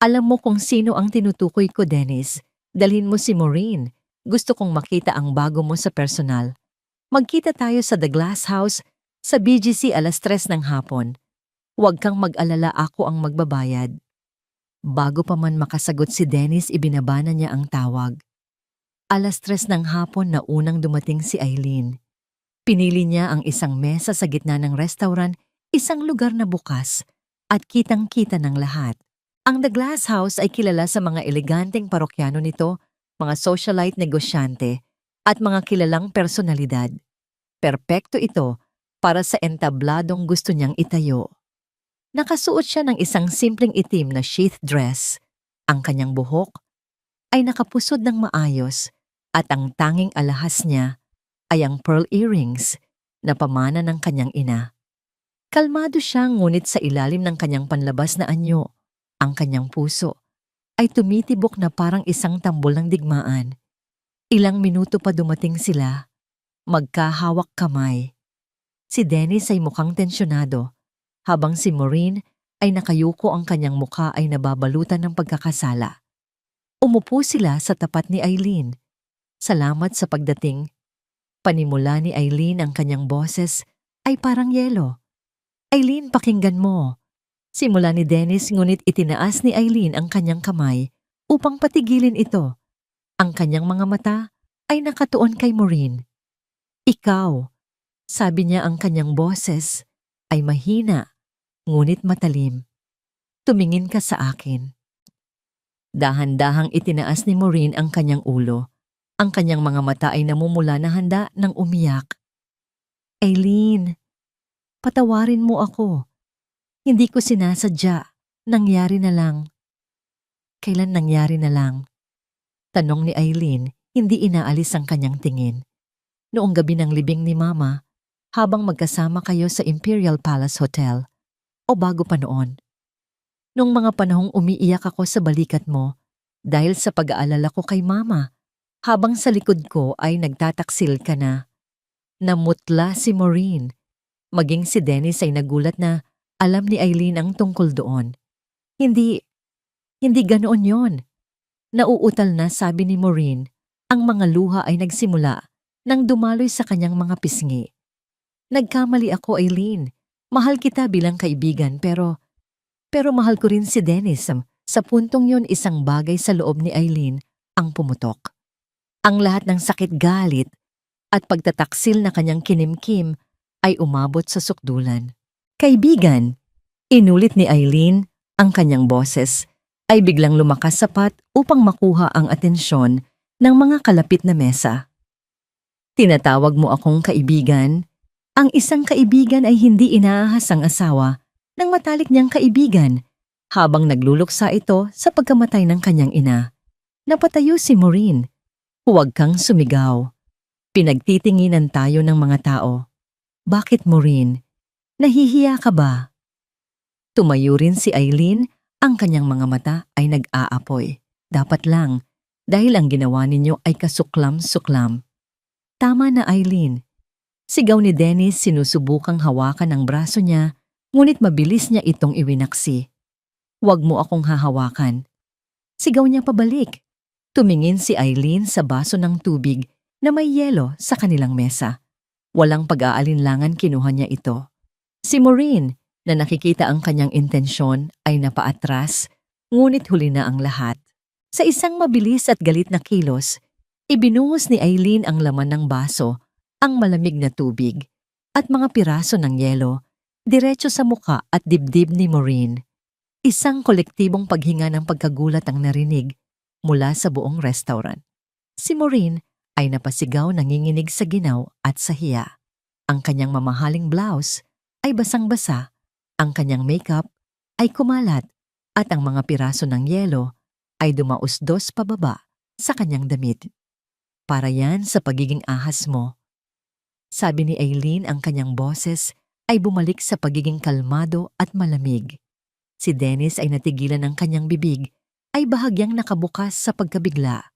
Alam mo kung sino ang tinutukoy ko, Dennis. Dalhin mo si Maureen. Gusto kong makita ang bago mo sa personal. Magkita tayo sa The Glass House sa BGC 3:00 ng hapon. Huwag kang mag-alala, ako ang magbabayad. Bago pa man makasagot si Dennis, ibinaba na niya ang tawag. 3:00 ng hapon na unang dumating si Eileen. Pinili niya ang isang mesa sa gitna ng restaurant, isang lugar na bukas at kitang-kita ng lahat. Ang The Glass House ay kilala sa mga eleganteng parokyano nito, mga socialite, negosyante at mga kilalang personalidad. Perpekto ito para sa entabladong gusto niyang itayo. Nakasuot siya ng isang simpleng itim na sheath dress. Ang kanyang buhok ay nakapusod ng maayos at ang tanging alahas niya ay ang pearl earrings na pamana ng kanyang ina. Kalmado siya, ngunit sa ilalim ng kanyang panlabas na anyo, ang kanyang puso ay tumitibok na parang isang tambol ng digmaan. Ilang minuto pa dumating sila, magkahawak kamay. Si Dennis ay mukhang tensyonado, habang si Maureen ay nakayuko, ang kanyang mukha ay nababalutan ng pagkakasala. Umupo sila sa tapat ni Eileen. Salamat sa pagdating. Panimula ni Eileen, ang kanyang boses ay parang yelo. Eileen, pakinggan mo. Simula ni Dennis, ngunit itinaas ni Eileen ang kanyang kamay upang patigilin ito. Ang kanyang mga mata ay nakatuon kay Maureen. Ikaw, sabi niya, ang kanyang boses ay mahina ngunit matalim. Tumingin ka sa akin. Dahan-dahang itinaas ni Maureen ang kanyang ulo. Ang kanyang mga mata ay namumula na handa ng umiyak. Eileen, patawarin mo ako. Hindi ko sinasadya. Nangyari na lang. Kailan nangyari na lang? Tanong ni Eileen, hindi inaalis ang kanyang tingin. Noong gabi ng libing ni Mama, habang magkasama kayo sa Imperial Palace Hotel, o bago pa noon? Nung mga panahong umiiyak ako sa balikat mo dahil sa pag-aalala ko kay Mama, habang sa likod ko ay nagtataksil ka na. Namutla si Maureen. Maging si Dennis ay nagulat na alam ni Eileen ang tungkol doon. Hindi ganoon yon. Nauutal na, sabi ni Maureen. Ang mga luha ay nagsimula nang dumaloy sa kanyang mga pisngi. Nagkamali ako, Eileen. Mahal kita bilang kaibigan pero mahal ko rin si Dennis. Sa puntong yon, isang bagay sa loob ni Eileen ang pumutok. Ang lahat ng sakit, galit at pagtataksil na kanyang kinimkim ay umabot sa sukdulan. Kaibigan, inulit ni Eileen, ang kanyang boses ay biglang lumakas sapat upang makuha ang atensyon ng mga kalapit na mesa. Tinatawag mo akong kaibigan? Ang isang kaibigan ay hindi inaahas ang asawa ng matalik niyang kaibigan habang nagluluksa ito sa pagkamatay ng kanyang ina. Napatayo si Maureen. Huwag kang sumigaw. Pinagtitinginan tayo ng mga tao. Bakit, Maureen? Nahihiya ka ba? Tumayo rin si Eileen, ang kanyang mga mata ay nag-aapoy. Dapat lang, dahil ang ginawa ninyo ay kasuklam-suklam. Tama na, Eileen. Sigaw ni Dennis, sinusubukang hawakan ang braso niya, ngunit mabilis niya itong iwinaksi. Huwag mo akong hahawakan. Sigaw niya pabalik. Tumingin si Eileen sa baso ng tubig na may yelo sa kanilang mesa. Walang pag-aalinlangan kinuha niya ito. Si Maureen, na nakikita ang kanyang intensyon, ay napaatras, ngunit huli na ang lahat. Sa isang mabilis at galit na kilos, ibinuhos ni Eileen ang laman ng baso, ang malamig na tubig, at mga piraso ng yelo, diretso sa muka at dibdib ni Maureen. Isang kolektibong paghinga ng pagkagulat ang narinig mula sa buong restaurant. Si Maureen ay napasigaw, nanginginig sa ginaw at sa hiya. Ang kanyang mamahaling blouse ay basang-basa, ang kanyang makeup ay kumalat, at ang mga piraso ng yelo ay dumausdos pababa sa kanyang damit. Para yan sa pagiging ahas mo. Sabi ni Eileen, ang kanyang boses ay bumalik sa pagiging kalmado at malamig. Si Dennis ay natigilan ng kanyang bibig, ay bahagyang nakabukas sa pagkabigla.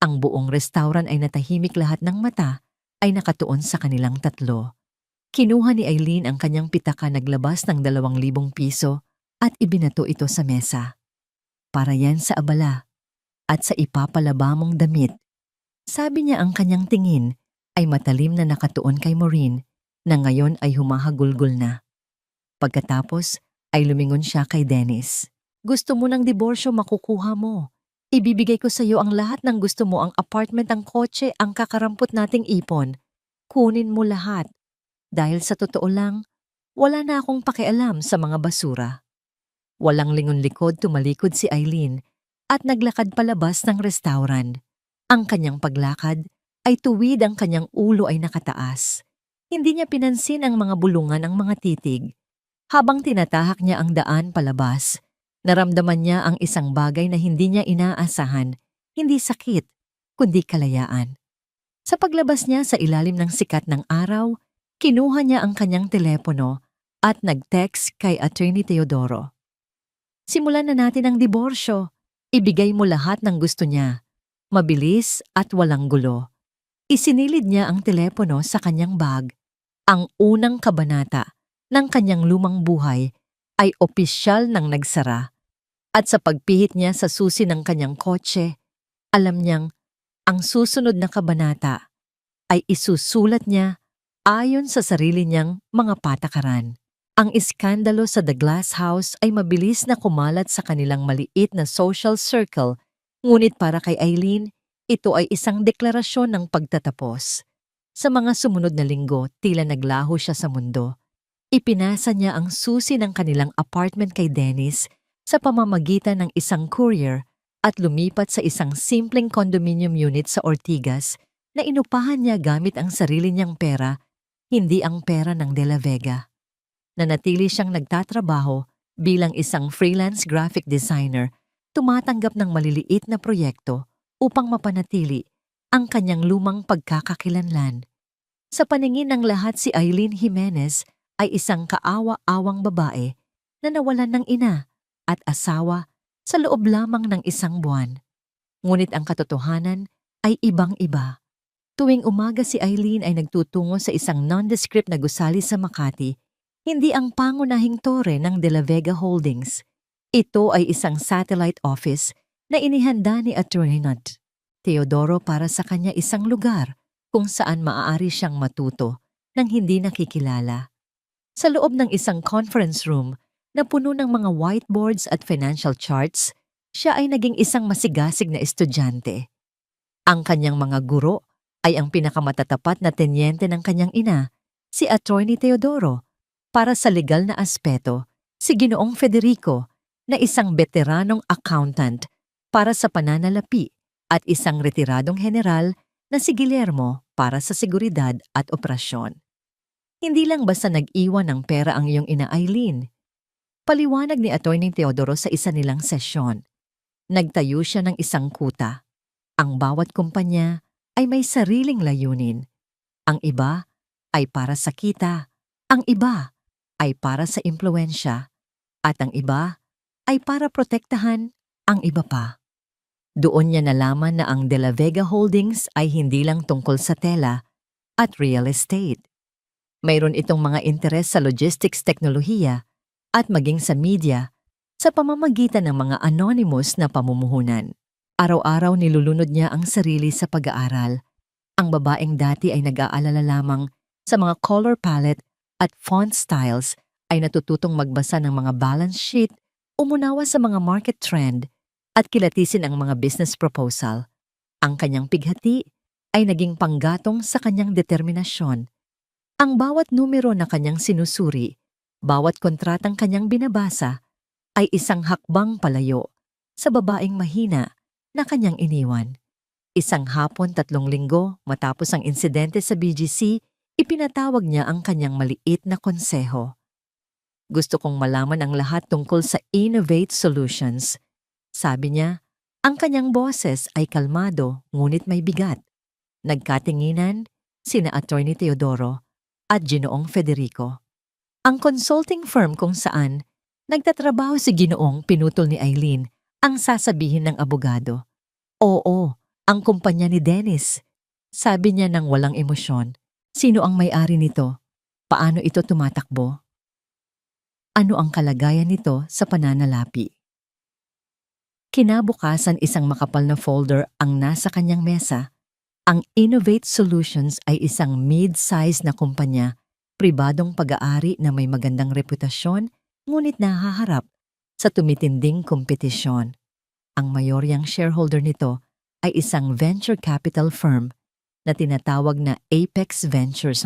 Ang buong restaurant ay natahimik, lahat ng mata ay nakatuon sa kanilang tatlo. Kinuha ni Eileen ang kanyang pitaka, naglabas ng 2,000 piso at ibinato ito sa mesa. Para yan sa abala at sa ipapalaba mong damit. Sabi niya, ang kanyang tingin ay matalim na nakatuon kay Maureen na ngayon ay humahagulgol na. Pagkatapos ay lumingon siya kay Dennis. Gusto mo ng diborsyo, makukuha mo. Ibibigay ko sa iyo ang lahat ng gusto mo, ang apartment, ang kotse, ang kakarampot nating ipon. Kunin mo lahat. Dahil sa totoo lang, wala na akong pakialam sa mga basura. Walang lingon-likod, tumalikod si Eileen at naglakad palabas ng restaurant. Ang kanyang paglakad ay tuwid, ang kanyang ulo ay nakataas. Hindi niya pinansin ang mga bulungan ng mga titig. Habang tinatahak niya ang daan palabas, naramdaman niya ang isang bagay na hindi niya inaasahan, hindi sakit, kundi kalayaan. Sa paglabas niya sa ilalim ng sikat ng araw, kinuha niya ang kanyang telepono at nag-text kay Attorney Teodoro. Simulan na natin ang diborsyo. Ibigay mo lahat ng gusto niya. Mabilis at walang gulo. Isinilid niya ang telepono sa kanyang bag. Ang unang kabanata ng kanyang lumang buhay ay opisyal nang nagsara. At sa pagpihit niya sa susi ng kanyang kotse, alam niyang ang susunod na kabanata ay isusulat niya ayon sa sarili niyang mga patakaran. Ang iskandalo sa The Glass House ay mabilis na kumalat sa kanilang maliit na social circle, ngunit para kay Eileen, ito ay isang deklarasyon ng pagtatapos. Sa mga sumunod na linggo, tila naglaho siya sa mundo. Ipinasa niya ang susi ng kanilang apartment kay Dennis sa pamamagitan ng isang courier at lumipat sa isang simpleng condominium unit sa Ortigas na inupahan niya gamit ang sarili niyang pera, hindi ang pera ng De La Vega. Nanatili siyang nagtatrabaho bilang isang freelance graphic designer, tumatanggap ng maliliit na proyekto upang mapanatili ang kanyang lumang pagkakakilanlan. Sa paningin ng lahat, si Eileen Jimenez ay isang kaawa-awang babae na nawalan ng ina at asawa sa loob lamang ng isang buwan. Ngunit ang katotohanan ay ibang-iba. Tuwing umaga si Eileen ay nagtutungo sa isang nondescript na gusali sa Makati, hindi ang pangunahing tore ng De La Vega Holdings. Ito ay isang satellite office na inihanda ni Attorney Teodoro para sa kanya, isang lugar kung saan maaari siyang matuto ng hindi nakikilala. Sa loob ng isang conference room na puno ng mga whiteboards at financial charts, siya ay naging isang masigasig na estudyante. Ang kanyang mga guro ay ang pinakamatatapat na tenyente ng kanyang ina, si Attorney Teodoro. Para sa legal na aspeto, si Ginoong Federico na isang veteranong accountant para sa pananalapi at isang retiradong general na si Guillermo para sa seguridad at operasyon. Hindi lang basta nag-iwan ng pera ang iyong ina Eileen. Paliwanag ni Attorney Teodoro sa isa nilang sesyon. Nagtayo siya ng isang kuta. Ang bawat kumpanya ay may sariling layunin. Ang iba ay para sa kita, ang iba ay para sa impluwensya, at ang iba ay para protektahan ang iba pa. Doon niya nalaman na ang De La Vega Holdings ay hindi lang tungkol sa tela at real estate. Mayroon itong mga interes sa logistics teknolohiya at maging sa media sa pamamagitan ng mga anonymous na pamumuhunan. Araw-araw nilulunod niya ang sarili sa pag-aaral. Ang babaeng dati ay nag-aalala lamang sa mga color palette at font styles ay natututong magbasa ng mga balance sheet, umunawa sa mga market trend at kilatisin ang mga business proposal. Ang kanyang pighati ay naging panggatong sa kanyang determinasyon. Ang bawat numero na kanyang sinusuri, bawat kontratang kanyang binabasa, ay isang hakbang palayo sa babaeng mahina na kanyang iniwan. Isang hapon 3 linggo matapos ang insidente sa BGC, ipinatawag niya ang kanyang maliit na konseho. Gusto kong malaman ang lahat tungkol sa Innovate Solutions. Sabi niya, ang kanyang boses ay kalmado ngunit may bigat. Nagkatinginan sina Attorney Teodoro at Ginoong Federico. Ang consulting firm kung saan nagtatrabaho si Ginoong, pinutol ni Eileen, ang sasabihin ng abogado. Oo, ang kumpanya ni Dennis. Sabi niya ng walang emosyon. Sino ang may-ari nito? Paano ito tumatakbo? Ano ang kalagayan nito sa pananalapi? Kinabukasan, isang makapal na folder ang nasa kanyang mesa. Ang Innovate Solutions ay isang mid-size na kumpanya, pribadong pag-aari na may magandang reputasyon, ngunit nahaharap sa tumitinding kompetisyon. Ang mayoryang shareholder nito ay isang venture capital firm na tinatawag na Apex Ventures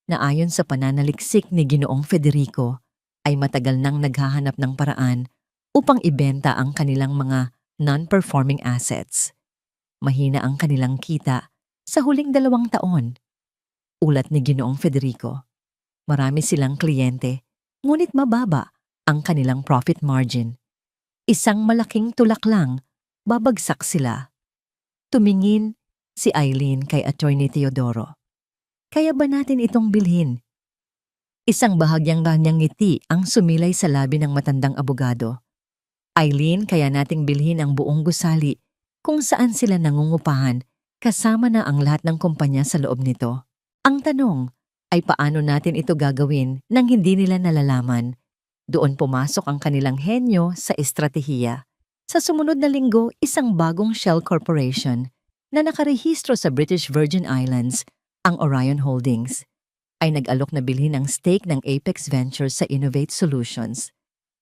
na ayon sa pananaliksik ni Ginoong Federico ay matagal nang naghahanap ng paraan upang ibenta ang kanilang mga non-performing assets. Mahina ang kanilang kita sa huling 2 taon. Ulat ni Ginoong Federico, marami silang kliyente, ngunit mababa ang kanilang profit margin. Isang malaking tulak lang, babagsak sila. Tumingin si Eileen kay Attorney Teodoro. Kaya ba natin itong bilhin? Isang bahagyang kanyang ngiti ang sumilay sa labi ng matandang abogado. Eileen, kaya nating bilhin ang buong gusali kung saan sila nangungupahan kasama na ang lahat ng kumpanya sa loob nito. Ang tanong ay paano natin ito gagawin nang hindi nila nalalaman? Doon pumasok ang kanilang henyo sa estratehiya. Sa sumunod na linggo, isang bagong shell corporation na nakarehistro sa British Virgin Islands, ang Orion Holdings, ay nag-alok na bilhin ang stake ng Apex Ventures sa Innovate Solutions.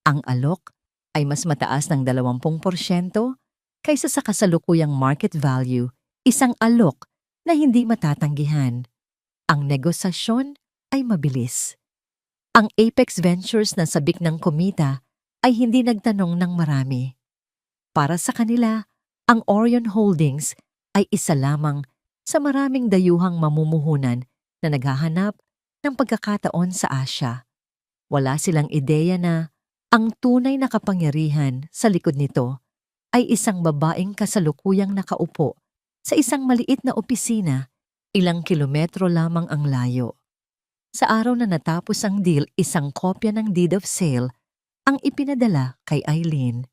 Ang alok ay mas mataas ng 20% kaysa sa kasalukuyang market value isang alok na hindi matatanggihan. Ang negosasyon ay mabilis. Ang Apex Ventures na sabik ng kumita ay hindi nagtanong ng marami. Para sa kanila, ang Orion Holdings ay isa lamang sa maraming dayuhang mamumuhunan na naghahanap ng pagkakataon sa Asya. Wala silang ideya na ang tunay na kapangyarihan sa likod nito ay isang babaeng kasalukuyang nakaupo sa isang maliit na opisina, ilang kilometro lamang ang layo. Sa araw na natapos ang deal, isang kopya ng deed of sale ang ipinadala kay Eileen.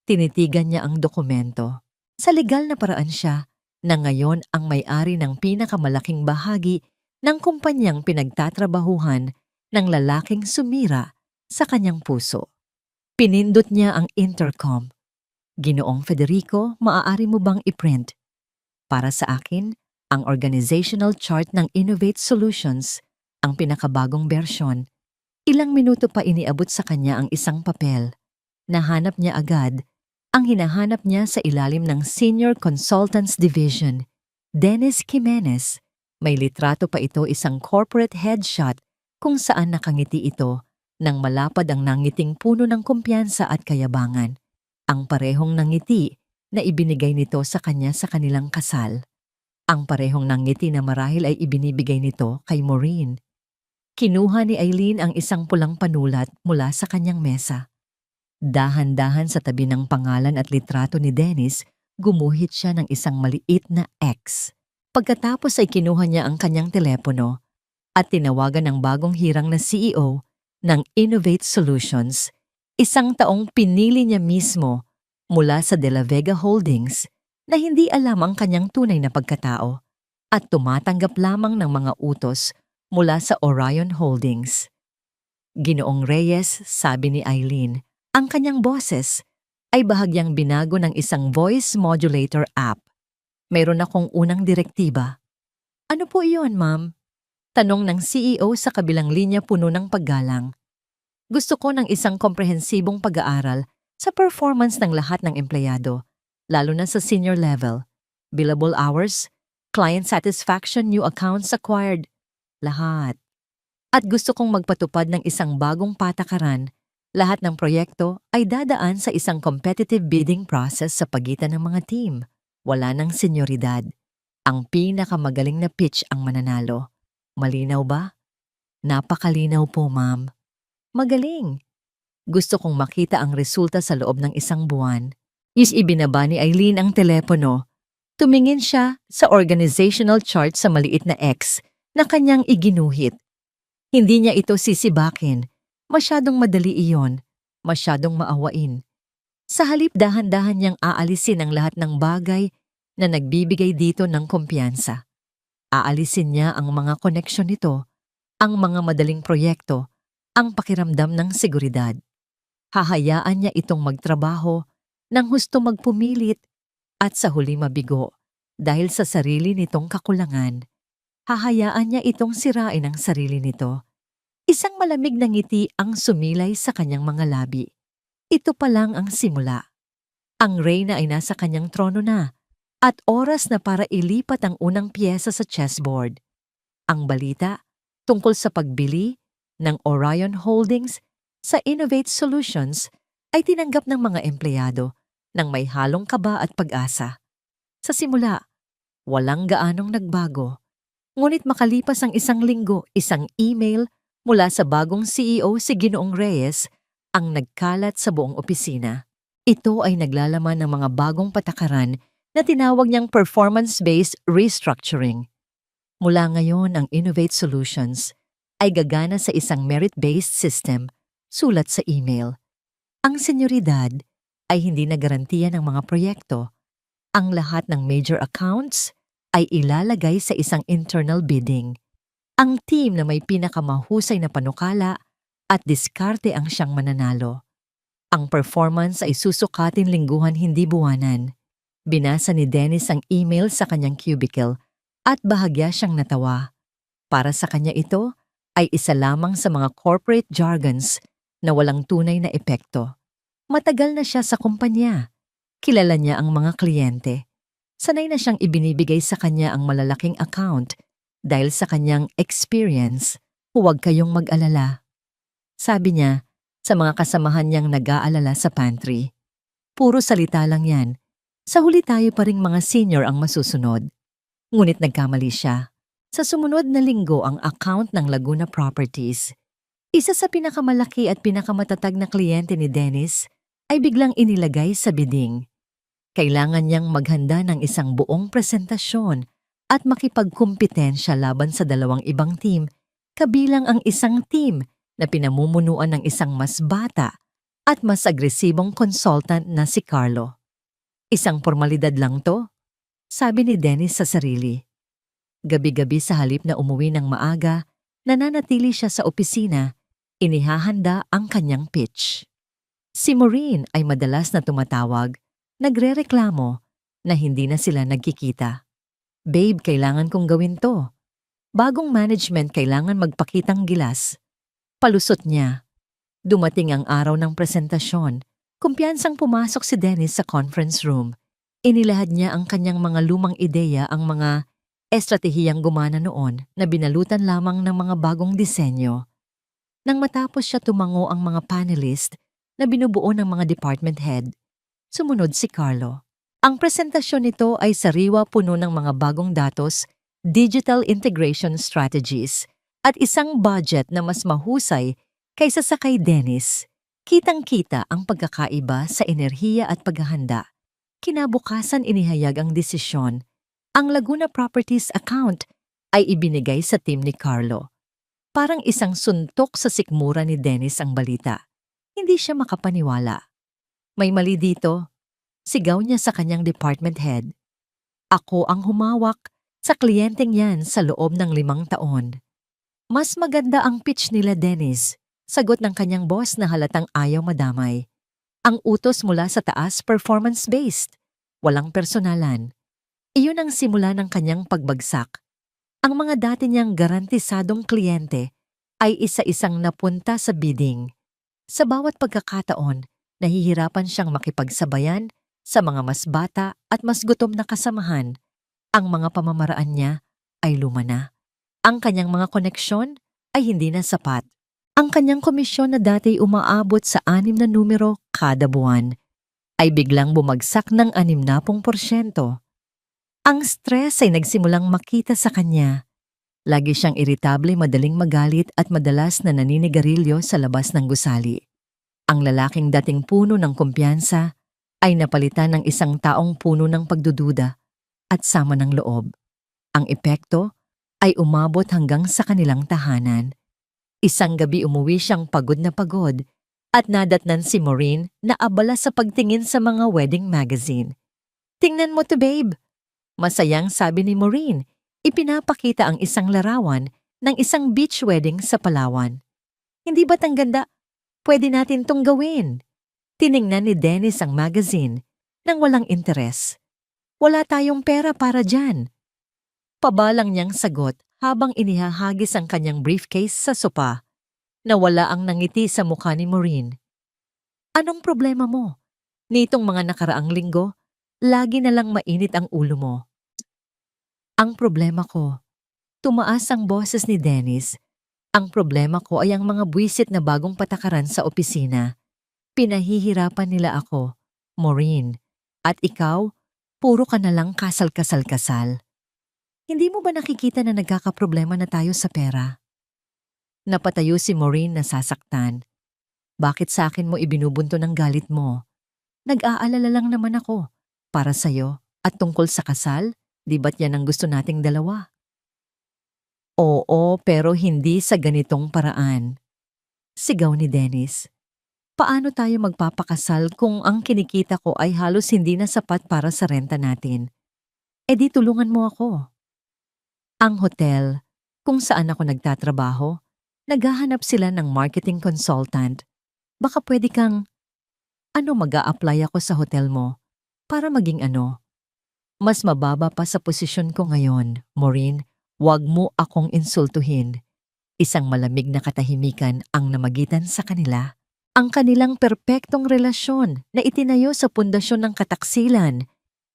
Tinitigan niya ang dokumento. Sa legal na paraan siya na ngayon ang may-ari ng pinakamalaking bahagi ng kumpanyang pinagtatrabahuhan ng lalaking sumira sa kanyang puso. Pinindot niya ang intercom. Ginoong Federico, maaari mo bang i-print? Para sa akin, ang organizational chart ng Innovate Solutions, ang pinakabagong bersyon. Ilang minuto pa iniabot sa kanya ang isang papel. Nahanap niya agad ang hinahanap niya sa ilalim ng Senior Consultants Division. Dennis Jimenez. May litrato pa ito, isang corporate headshot kung saan nakangiti ito nang malapad ang nangiting puno ng kumpiyansa at kayabangan. Ang parehong nangiti na ibinigay nito sa kanya sa kanilang kasal. Ang parehong nangiti na marahil ay ibinibigay nito kay Maureen. Kinuha ni Eileen ang isang pulang panulat mula sa kanyang mesa. Dahan-dahan sa tabi ng pangalan at litrato ni Dennis, gumuhit siya ng isang maliit na X. Pagkatapos ay kinuha niya ang kanyang telepono at tinawagan ang bagong hirang na CEO ng Innovate Solutions, isang taong pinili niya mismo mula sa De La Vega Holdings na hindi alam ang kanyang tunay na pagkatao at tumatanggap lamang ng mga utos mula sa Orion Holdings. Ginoong Reyes, sabi ni Eileen, ang kanyang boses ay bahagyang binago ng isang voice modulator app. Mayroon akong unang direktiba. Ano po iyon, ma'am? Tanong ng CEO sa kabilang linya, puno ng paggalang. Gusto ko ng isang komprehensibong pag-aaral sa performance ng lahat ng empleyado, lalo na sa senior level. Billable hours, client satisfaction, new accounts acquired. Lahat. At gusto kong magpatupad ng isang bagong patakaran. Lahat ng proyekto ay dadaan sa isang competitive bidding process sa pagitan ng mga team. Wala ng senyoridad. Ang pinakamagaling na pitch ang mananalo. Malinaw ba? Napakalinaw po, ma'am. Magaling. Gusto kong makita ang resulta sa loob ng isang buwan. Ibinaba ni Eileen ang telepono. Tumingin siya sa organizational chart sa maliit na X na kanyang iginuhit. Hindi niya ito sisibakin. Masyadong madali iyon. Masyadong maawain. Sa halip, dahan-dahan niyang aalisin ang lahat ng bagay na nagbibigay dito ng kumpiyansa. Aalisin niya ang mga koneksyon nito, ang mga madaling proyekto, ang pakiramdam ng seguridad. Hahayaan niya itong magtrabaho nang husto magpumilit at sa huli mabigo dahil sa sarili nitong kakulangan. Hahayaan niya itong sirain ang sarili nito. Isang malamig na ngiti ang sumilay sa kanyang mga labi. Ito pa lang ang simula. Ang reyna ay nasa kanyang trono na at oras na para ilipat ang unang piyesa sa chessboard. Ang balita tungkol sa pagbili ng Orion Holdings sa Innovate Solutions ay tinanggap ng mga empleyado ng may halong kaba at pag-asa. Sa simula, walang gaanong nagbago. Ngunit makalipas ang isang linggo, isang email mula sa bagong CEO si Ginoong Reyes ang nagkalat sa buong opisina. Ito ay naglalaman ng mga bagong patakaran na tinawag niyang performance-based restructuring. Mula ngayon, ang Innovate Solutions ay gagana sa isang merit-based system, sulat sa email. Ang senyoridad ay hindi na garantiya ng mga proyekto. Ang lahat ng major accounts ay ilalagay sa isang internal bidding. Ang team na may pinakamahusay na panukala at diskarte ang siyang mananalo. Ang performance ay susukatin lingguhan, hindi buwanan. Binasa ni Dennis ang email sa kanyang cubicle at bahagya siyang natawa. Para sa kanya ito ay isa lamang sa mga corporate jargons na walang tunay na epekto. Matagal na siya sa kumpanya. Kilala niya ang mga kliyente. Sanay na siyang ibinibigay sa kanya ang malalaking account dahil sa kanyang experience, huwag kayong mag-alala. Sabi niya sa mga kasamahan niyang nag-aalala sa pantry. Puro salita lang yan. Sa huli tayo pa ring mga senior ang masusunod. Ngunit nagkamali siya. Sa sumunod na linggo ang account ng Laguna Properties. Isa sa pinakamalaki at pinakamatatag na kliyente ni Dennis ay biglang inilagay sa bidding. Kailangan niyang maghanda ng isang buong presentasyon at makipagkumpetensya laban sa dalawang ibang team, kabilang ang isang team na pinamumunuan ng isang mas bata at mas agresibong consultant na si Carlo. Isang formalidad lang to, sabi ni Dennis sa sarili. Gabi-gabi sa halip na umuwi ng maaga, nananatili siya sa opisina, inihahanda ang kanyang pitch. Si Maureen ay madalas na tumatawag, nagrereklamo na hindi na sila nagkikita. Babe, kailangan kong gawin to. Bagong management kailangan magpakitang gilas. Palusot niya. Dumating ang araw ng presentasyon. Kumpiyansang pumasok si Dennis sa conference room. Inilahad niya ang kanyang mga lumang ideya, ang mga estratehiyang gumana noon na binalutan lamang ng mga bagong disenyo. Nang matapos siya tumango ang mga panelist na binubuo ng mga department head, sumunod si Carlo. Ang presentasyon nito ay sariwa puno ng mga bagong datos, digital integration strategies, at isang budget na mas mahusay kaysa sa kay Dennis. Kitang-kita ang pagkakaiba sa enerhiya at paghahanda. Kinabukasan inihayag ang desisyon. Ang Laguna Properties account ay ibinigay sa team ni Carlo. Parang isang suntok sa sikmura ni Dennis ang balita. Hindi siya makapaniwala. May mali dito. Sigaw niya sa kanyang department head. Ako ang humawak sa kliyenteng yan sa loob ng 5 taon. Mas maganda ang pitch nila, Dennis. Sagot ng kanyang boss na halatang ayaw madamay. Ang utos mula sa taas performance-based. Walang personalan. Iyon ang simula ng kanyang pagbagsak. Ang mga dati niyang garantisadong kliyente ay isa-isang napunta sa bidding. Sa bawat pagkakataon, nahihirapan siyang makipagsabayan sa mga mas bata at mas gutom na kasamahan. Ang mga pamamaraan niya ay luma na. Ang kanyang mga koneksyon ay hindi na sapat. Ang kanyang komisyon na dati umaabot sa 6 na numero kada buwan ay biglang bumagsak ng 60%. Ang stress ay nagsimulang makita sa kanya. Lagi siyang iritable, madaling magalit at madalas na naninigarilyo sa labas ng gusali. Ang lalaking dating puno ng kumpiyansa ay napalitan ng isang taong puno ng pagdududa at sama ng loob. Ang epekto ay umabot hanggang sa kanilang tahanan. Isang gabi umuwi siyang pagod na pagod at nadatnan si Maureen na abala sa pagtingin sa mga wedding magazine. Tingnan mo to, babe. Masayang sabi ni Maureen, ipinapakita ang isang larawan ng isang beach wedding sa Palawan. Hindi ba't ang ganda? Pwede natin tong gawin. Tiningnan ni Dennis ang magazine nang walang interes. Wala tayong pera para dyan. Pabalang niyang sagot habang inihahagis ang kanyang briefcase sa sopa. Nawala ang nangiti sa mukha ni Maureen. Anong problema mo? Nitong mga nakaraang linggo, lagi na lang mainit ang ulo mo. Ang problema ko, tumaas ang boses ni Dennis. Ang problema ko ay ang mga buwisit na bagong patakaran sa opisina. Pinahihirapan nila ako, Maureen. At ikaw, puro ka na lang kasal-kasal-kasal. Hindi mo ba nakikita na nagkakaproblema na tayo sa pera? Napatayo si Maureen na sasaktan. Bakit sa akin mo ibinubunto ng galit mo? Nag-aalala lang naman ako. Para sa'yo at tungkol sa kasal, di ba't yan ang gusto nating dalawa? Oo, pero hindi sa ganitong paraan. Sigaw ni Dennis. Paano tayo magpapakasal kung ang kinikita ko ay halos hindi na sapat para sa renta natin? E di tulungan mo ako. Ang hotel, kung saan ako nagtatrabaho, naghahanap sila ng marketing consultant. Baka pwede kang, mag-a-apply ako sa hotel mo para maging ano. Mas mababa pa sa posisyon ko ngayon, Maureen, wag mo akong insultuhin. Isang malamig na katahimikan ang namagitan sa kanila. Ang kanilang perpektong relasyon na itinayo sa pundasyon ng kataksilan,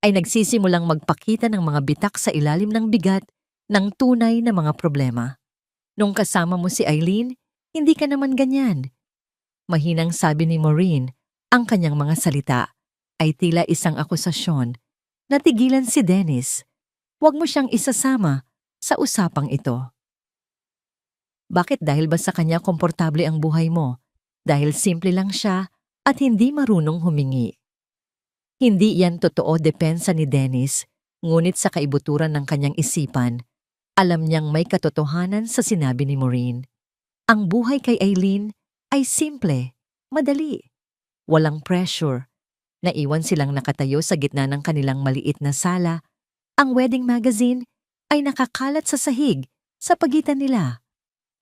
ay nagsisimulang magpakita ng mga bitak sa ilalim ng bigat ng tunay na mga problema. Nung kasama mo si Eileen, hindi ka naman ganyan. Mahinang sabi ni Maureen, ang kanyang mga salita ay tila isang akusasyon. Natigilan si Dennis. Huwag mo siyang isasama sa usapang ito. Bakit dahil ba sa kanya komportable ang buhay mo? Dahil simple lang siya at hindi marunong humingi. Hindi yan totoo depensa ni Dennis, ngunit sa kaibuturan ng kanyang isipan, alam niyang may katotohanan sa sinabi ni Maureen. Ang buhay kay Eileen ay simple, madali, walang pressure. Naiwan silang nakatayo sa gitna ng kanilang maliit na sala. Ang wedding magazine ay nakakalat sa sahig sa pagitan nila.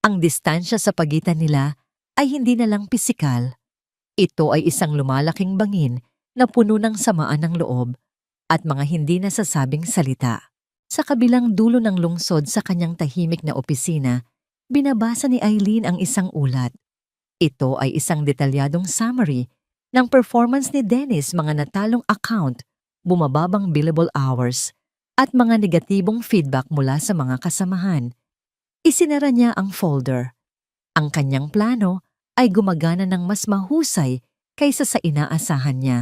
Ang distansya sa pagitan nila ay hindi na lang pisikal. Ito ay isang lumalaking bangin na puno ng samaan ng loob at mga hindi nasasabing salita. Sa kabilang dulo ng lungsod sa kanyang tahimik na opisina, binabasa ni Eileen ang isang ulat. Ito ay isang detalyadong summary ng performance ni Dennis, mga natalong account, bumababang billable hours, at mga negatibong feedback mula sa mga kasamahan. Isinara niya ang folder. Ang kanyang plano ay gumagana ng mas mahusay kaysa sa inaasahan niya.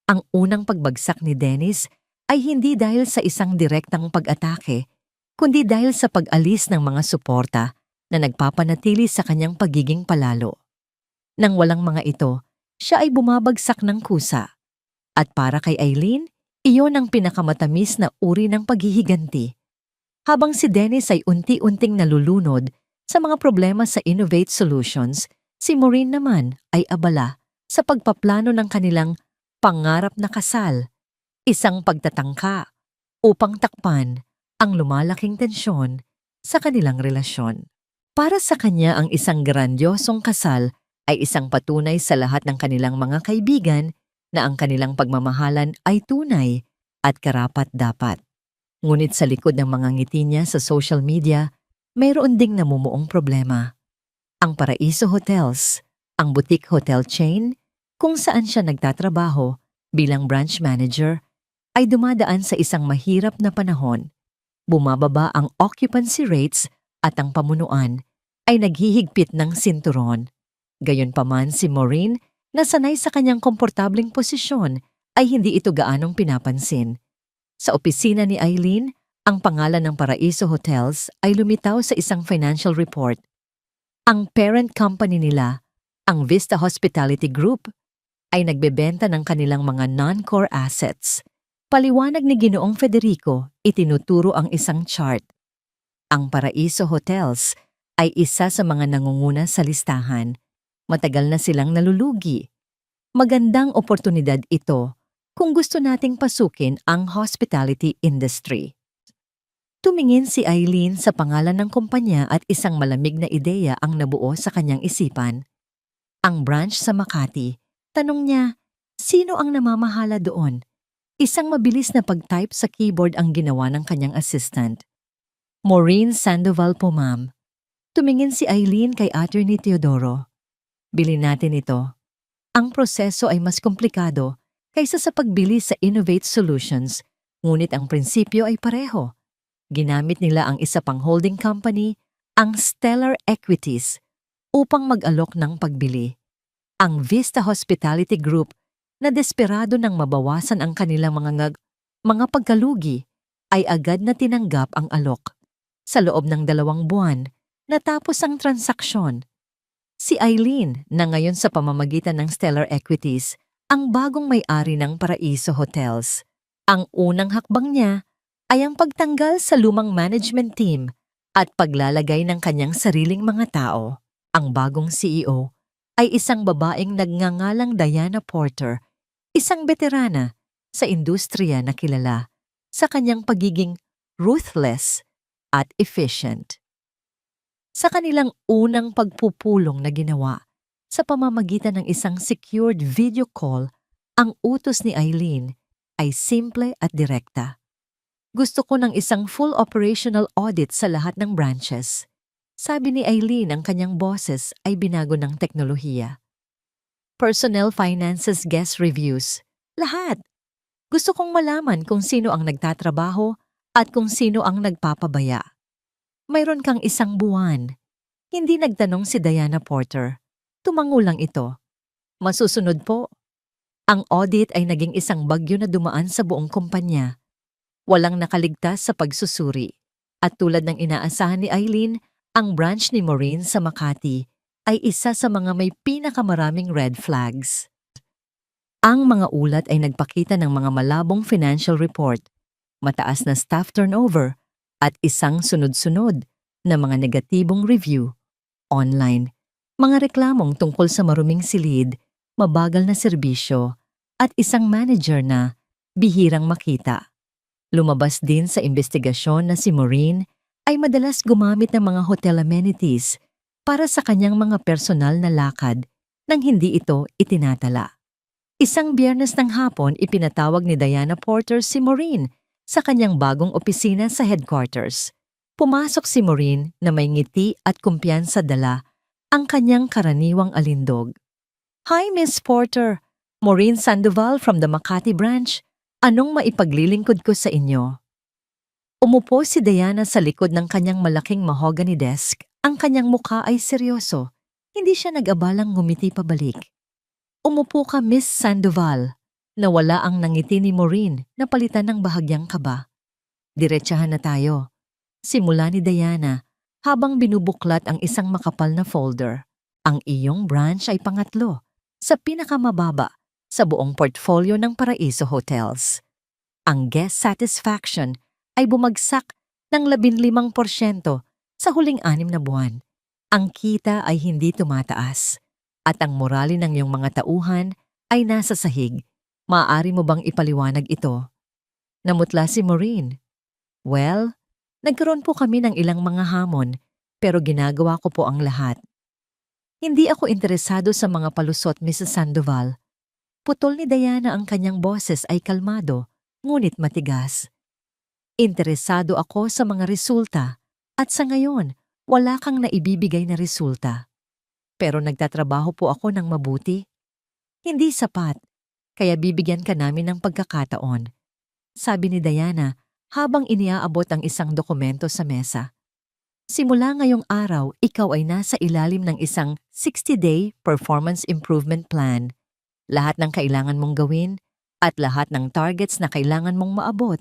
Ang unang pagbagsak ni Dennis ay hindi dahil sa isang direktang pag-atake, kundi dahil sa pag-alis ng mga suporta na nagpapanatili sa kanyang pagiging palalo. Nang walang mga ito, siya ay bumabagsak ng kusa. At para kay Eileen, iyon ang pinakamatamis na uri ng paghihiganti. Habang si Dennis ay unti-unting nalulunod sa mga problema sa Innovate Solutions, si Maureen naman ay abala sa pagpaplano ng kanilang pangarap na kasal, isang pagtatangka upang takpan ang lumalaking tensyon sa kanilang relasyon. Para sa kanya, ang isang grandiosong kasal ay isang patunay sa lahat ng kanilang mga kaibigan na ang kanilang pagmamahalan ay tunay at karapat-dapat. Ngunit sa likod ng mga ngiti niya sa social media, mayroon ding namumuong problema. Ang Paraiso Hotels, ang boutique hotel chain, kung saan siya nagtatrabaho bilang branch manager, ay dumadaan sa isang mahirap na panahon. Bumababa ang occupancy rates at ang pamunuan ay naghihigpit ng sinturon. Gayunpaman si Maureen, na sanay sa kanyang komportableng posisyon, ay hindi ito gaanong pinapansin. Sa opisina ni Eileen, ang pangalan ng Paraiso Hotels ay lumitaw sa isang financial report. Ang parent company nila, ang Vista Hospitality Group, ay nagbebenta ng kanilang mga non-core assets. Paliwanag ni Ginoong Federico, itinuturo ang isang chart. Ang Paraiso Hotels ay isa sa mga nangunguna sa listahan. Matagal na silang nalulugi. Magandang oportunidad ito kung gusto nating pasukin ang hospitality industry. Tumingin si Eileen sa pangalan ng kumpanya at isang malamig na ideya ang nabuo sa kanyang isipan. Ang branch sa Makati, tanong niya, sino ang namamahala doon? Isang mabilis na pag-type sa keyboard ang ginawa ng kanyang assistant. Maureen Sandoval po, ma'am. Tumingin si Eileen kay Attorney Teodoro. Bilhin natin ito. Ang proseso ay mas komplikado kaysa sa pagbili sa Innovate Solutions, ngunit ang prinsipyo ay pareho. Ginamit nila ang isa pang holding company, ang Stellar Equities, upang mag-alok ng pagbili. Ang Vista Hospitality Group, na desperado nang mabawasan ang kanilang mga pagkalugi, ay agad na tinanggap ang alok. Sa loob ng 2 buwan, natapos ang transaksyon. Si Eileen, na ngayon sa pamamagitan ng Stellar Equities, ang bagong may-ari ng Paraiso Hotels. Ang unang hakbang niya ay ang pagtanggal sa lumang management team at paglalagay ng kanyang sariling mga tao. Ang bagong CEO ay isang babaeng nagngangalang Diana Porter, isang veterana sa industriya na kilala sa kanyang pagiging ruthless at efficient. Sa kanilang unang pagpupulong na ginawa sa pamamagitan ng isang secured video call, ang utos ni Eileen ay simple at direkta. Gusto ko ng isang full operational audit sa lahat ng branches. Sabi ni Eileen, ang kanyang bosses ay binago ng teknolohiya. Personnel finances, guest reviews, lahat. Gusto kong malaman kung sino ang nagtatrabaho at kung sino ang nagpapabaya. Mayroon kang 1 buwan. Hindi nagtanong si Diana Porter. Tumango lang ito. Masusunod po. Ang audit ay naging isang bagyo na dumaan sa buong kumpanya. Walang nakaligtas sa pagsusuri. At tulad ng inaasahan ni Eileen, ang branch ni Maureen sa Makati ay isa sa mga may pinakamaraming red flags. Ang mga ulat ay nagpakita ng mga malabong financial report, mataas na staff turnover, at isang sunod-sunod na mga negatibong review. Online, mga reklamong tungkol sa maruming silid, mabagal na serbisyo, at isang manager na bihirang makita. Lumabas din sa investigasyon na si Maureen ay madalas gumamit ng mga hotel amenities para sa kanyang mga personal na lakad nang hindi ito itinatala. Isang Biyernes ng hapon ipinatawag ni Diana Porter si Maureen sa kanyang bagong opisina sa headquarters. Pumasok si Maureen na may ngiti at kumpiyansa dala ang kanyang karaniwang alindog. "Hi, Miss Porter. Maureen Sandoval from the Makati branch. Anong maipaglilingkod ko sa inyo?" Umupo si Diana sa likod ng kanyang malaking mahogany desk. Ang kanyang mukha ay seryoso. Hindi siya nag-abalang ngumiti pabalik. "Umupo ka, Miss Sandoval." Nawala ang nangiti ni Maureen na palitan ng bahagyang kaba. "Diretsahan na tayo." Simula ni Diana habang binubuklat ang isang makapal na folder. "Ang iyong branch ay pangatlo, sa pinakamababa sa buong portfolio ng Paraiso Hotels. Ang guest satisfaction ay bumagsak ng 15% sa huling 6 na buwan. Ang kita ay hindi tumataas. At ang morale ng iyong mga tauhan ay nasa sahig. Maaari mo bang ipaliwanag ito?" Namutla si Maureen. "Well, nagkaroon po kami ng ilang mga hamon, pero ginagawa ko po ang lahat." "Hindi ako interesado sa mga palusot, Mrs. Sandoval." Putol ni Diana, ang kanyang boses ay kalmado, ngunit matigas. "Interesado ako sa mga resulta, at sa ngayon, wala kang naibibigay na resulta. Pero nagtatrabaho po ako ng mabuti. Hindi sapat, kaya bibigyan ka namin ng pagkakataon," sabi ni Diana habang iniaabot ang isang dokumento sa mesa. "Simula ngayong araw, ikaw ay nasa ilalim ng isang 60-day performance improvement plan. Lahat ng kailangan mong gawin at lahat ng targets na kailangan mong maabot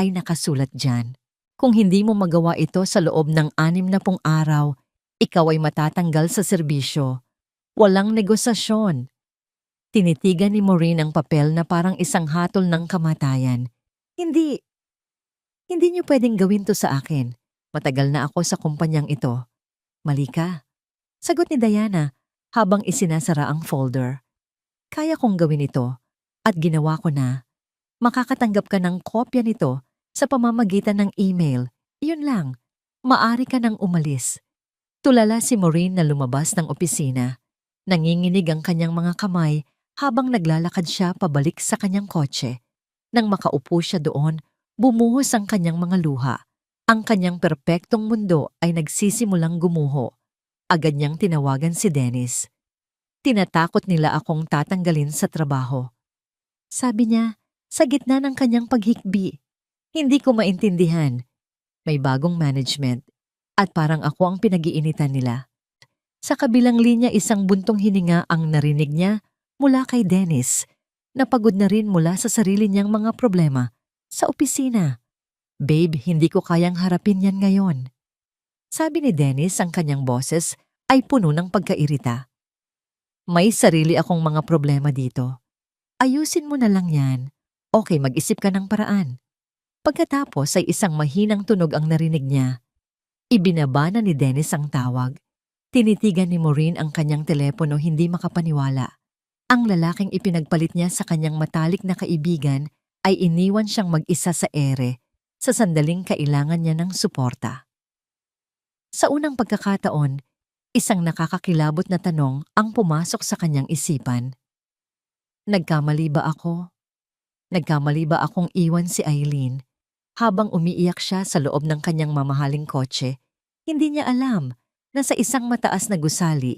ay nakasulat dyan. Kung hindi mo magawa ito sa loob ng 60 araw, ikaw ay matatanggal sa serbisyo. Walang negosasyon." Tinitigan ni Maureen ang papel na parang isang hatol ng kamatayan. Hindi niyo pwedeng gawin to sa akin. Matagal na ako sa kumpanyang ito." "Mali ka," sagot ni Diana habang isinasara ang folder. "Kaya kong gawin ito at ginawa ko na. Makakatanggap ka ng kopya nito sa pamamagitan ng email. Iyon lang. Maari ka nang umalis." Tulala si Maureen na lumabas ng opisina. Nanginginig ang kanyang mga kamay habang naglalakad siya pabalik sa kanyang kotse. Nang makaupo siya doon, bumuhos ang kanyang mga luha. Ang kanyang perpektong mundo ay nagsisimulang gumuho. Agad niyang tinawagan si Dennis. "Tinatakot nila akong tatanggalin sa trabaho," sabi niya sa gitna ng kanyang paghikbi. "Hindi ko maintindihan. May bagong management at parang ako ang pinag-iinitan nila." Sa kabilang linya, isang buntong hininga ang narinig niya mula kay Dennis. Napagod na rin mula sa sarili niyang mga problema sa opisina. "Babe, hindi ko kayang harapin yan ngayon," sabi ni Dennis. Ang kanyang boses ay puno ng pagkairita. "May sarili akong mga problema dito. Ayusin mo na lang yan. Okay, mag-isip ka ng paraan." Pagkatapos ay isang mahinang tunog ang narinig niya. Ibinaba na ni Dennis ang tawag. Tinitigan ni Maureen ang kanyang telepono, hindi makapaniwala. Ang lalaking ipinagpalit niya sa kanyang matalik na kaibigan ay iniwan siyang mag-isa sa ere sa sandaling kailangan niya ng suporta. Sa unang pagkakataon, isang nakakakilabot na tanong ang pumasok sa kanyang isipan. Nagkamali ba ako? Nagkamali ba akong iwan si Eileen? Habang umiiyak siya sa loob ng kanyang mamahaling kotse, hindi niya alam na sa isang mataas na gusali,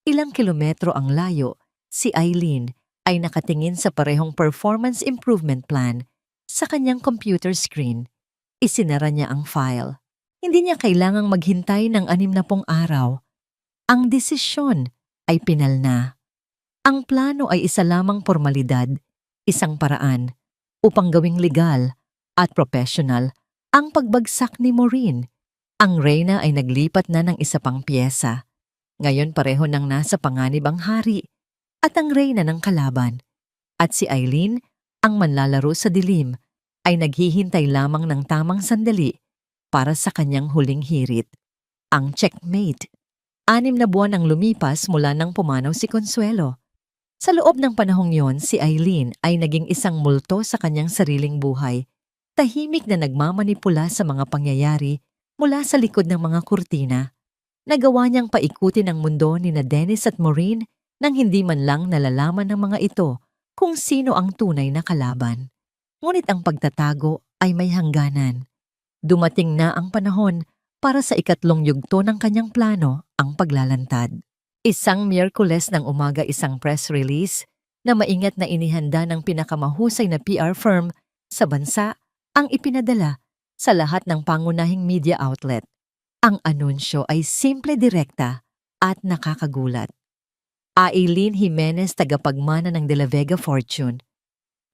ilang kilometro ang layo, si Eileen ay nakatingin sa parehong performance improvement plan sa kanyang computer screen. Isinara niya ang file. Hindi niya kailangang maghintay ng 60 araw. Ang desisyon ay pinalna. Ang plano ay isa lamang pormalidad, isang paraan, upang gawing legal at professional ang pagbagsak ni Maureen. Ang reyna ay naglipat na ng isa pang piyesa. Ngayon pareho nang nasa panganib ang hari at ang reyna ng kalaban. At si Eileen, ang manlalaro sa dilim, ay naghihintay lamang ng tamang sandali para sa kanyang huling hirit. Ang checkmate. 6 na buwan ang lumipas mula nang pumanaw si Consuelo. Sa loob ng panahong yon, si Eileen ay naging isang multo sa kanyang sariling buhay. Tahimik na nagmamanipula sa mga pangyayari mula sa likod ng mga kurtina. Nagawa niyang paikutin ang mundo ni na Dennis at Maureen nang hindi man lang nalalaman ng mga ito kung sino ang tunay na kalaban. Ngunit ang pagtatago ay may hangganan. Dumating na ang panahon para sa ikatlong yugto ng kanyang plano, ang paglalantad. Isang Miyerkules ng umaga, isang press release na maingat na inihanda ng pinakamahusay na PR firm sa bansa ang ipinadala sa lahat ng pangunahing media outlet. Ang anunsyo ay simple, direkta at nakakagulat. Eileen Jimenez, tagapagmana ng De La Vega Fortune.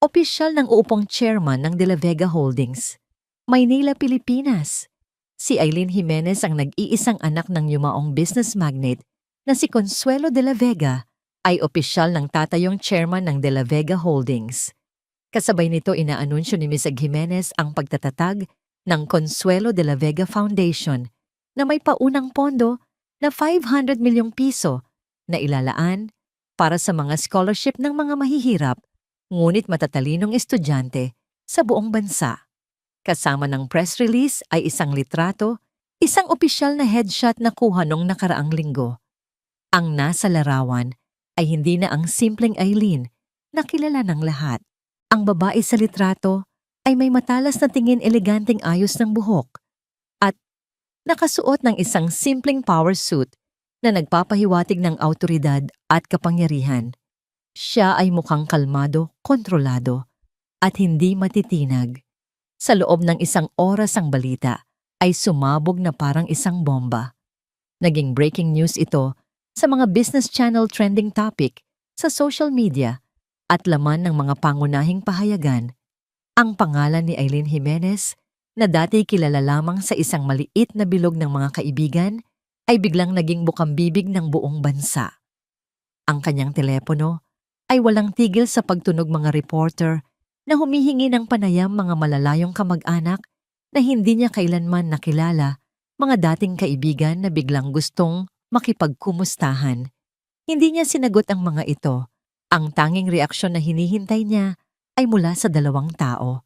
Opisyal ng uupong chairman ng De La Vega Holdings, Maynila, Pilipinas. Si Eileen Jimenez ang nag-iisang anak ng yumaong business magnate na si Consuelo De La Vega ay opisyal ng tatayong chairman ng De La Vega Holdings. Kasabay nito inaanunsyo ni Ms. Jimenez ang pagtatatag ng Consuelo De La Vega Foundation na may paunang pondo na 500 milyong piso na ilalaan para sa mga scholarship ng mga mahihirap ngunit matatalinong estudyante sa buong bansa. Kasama ng press release ay isang litrato, isang opisyal na headshot na kuha noong nakaraang linggo. Ang nasa larawan ay hindi na ang simpleng Eileen na kilala ng lahat. Ang babae sa litrato ay may matalas na tingin, eleganteng ayos ng buhok at nakasuot ng isang simpleng power suit na nagpapahiwatig ng awtoridad at kapangyarihan. Siya ay mukhang kalmado, kontrolado, at hindi matitinag. Sa loob ng 1 oras ang balita ay sumabog na parang isang bomba. Naging breaking news ito sa mga business channel, trending topic sa social media at laman ng mga pangunahing pahayagan. Ang pangalan ni Eileen Jimenez, na dati kilala lamang sa isang maliit na bilog ng mga kaibigan, ay biglang naging bukambibig ng buong bansa. Ang kanyang telepono ay walang tigil sa pagtunog, mga reporter na humihingi ng panayam, mga malalayong kamag-anak na hindi niya kailanman nakilala, mga dating kaibigan na biglang gustong makipagkumustahan. Hindi niya sinagot ang mga ito. Ang tanging reaksyon na hinihintay niya ay mula sa 2 tao.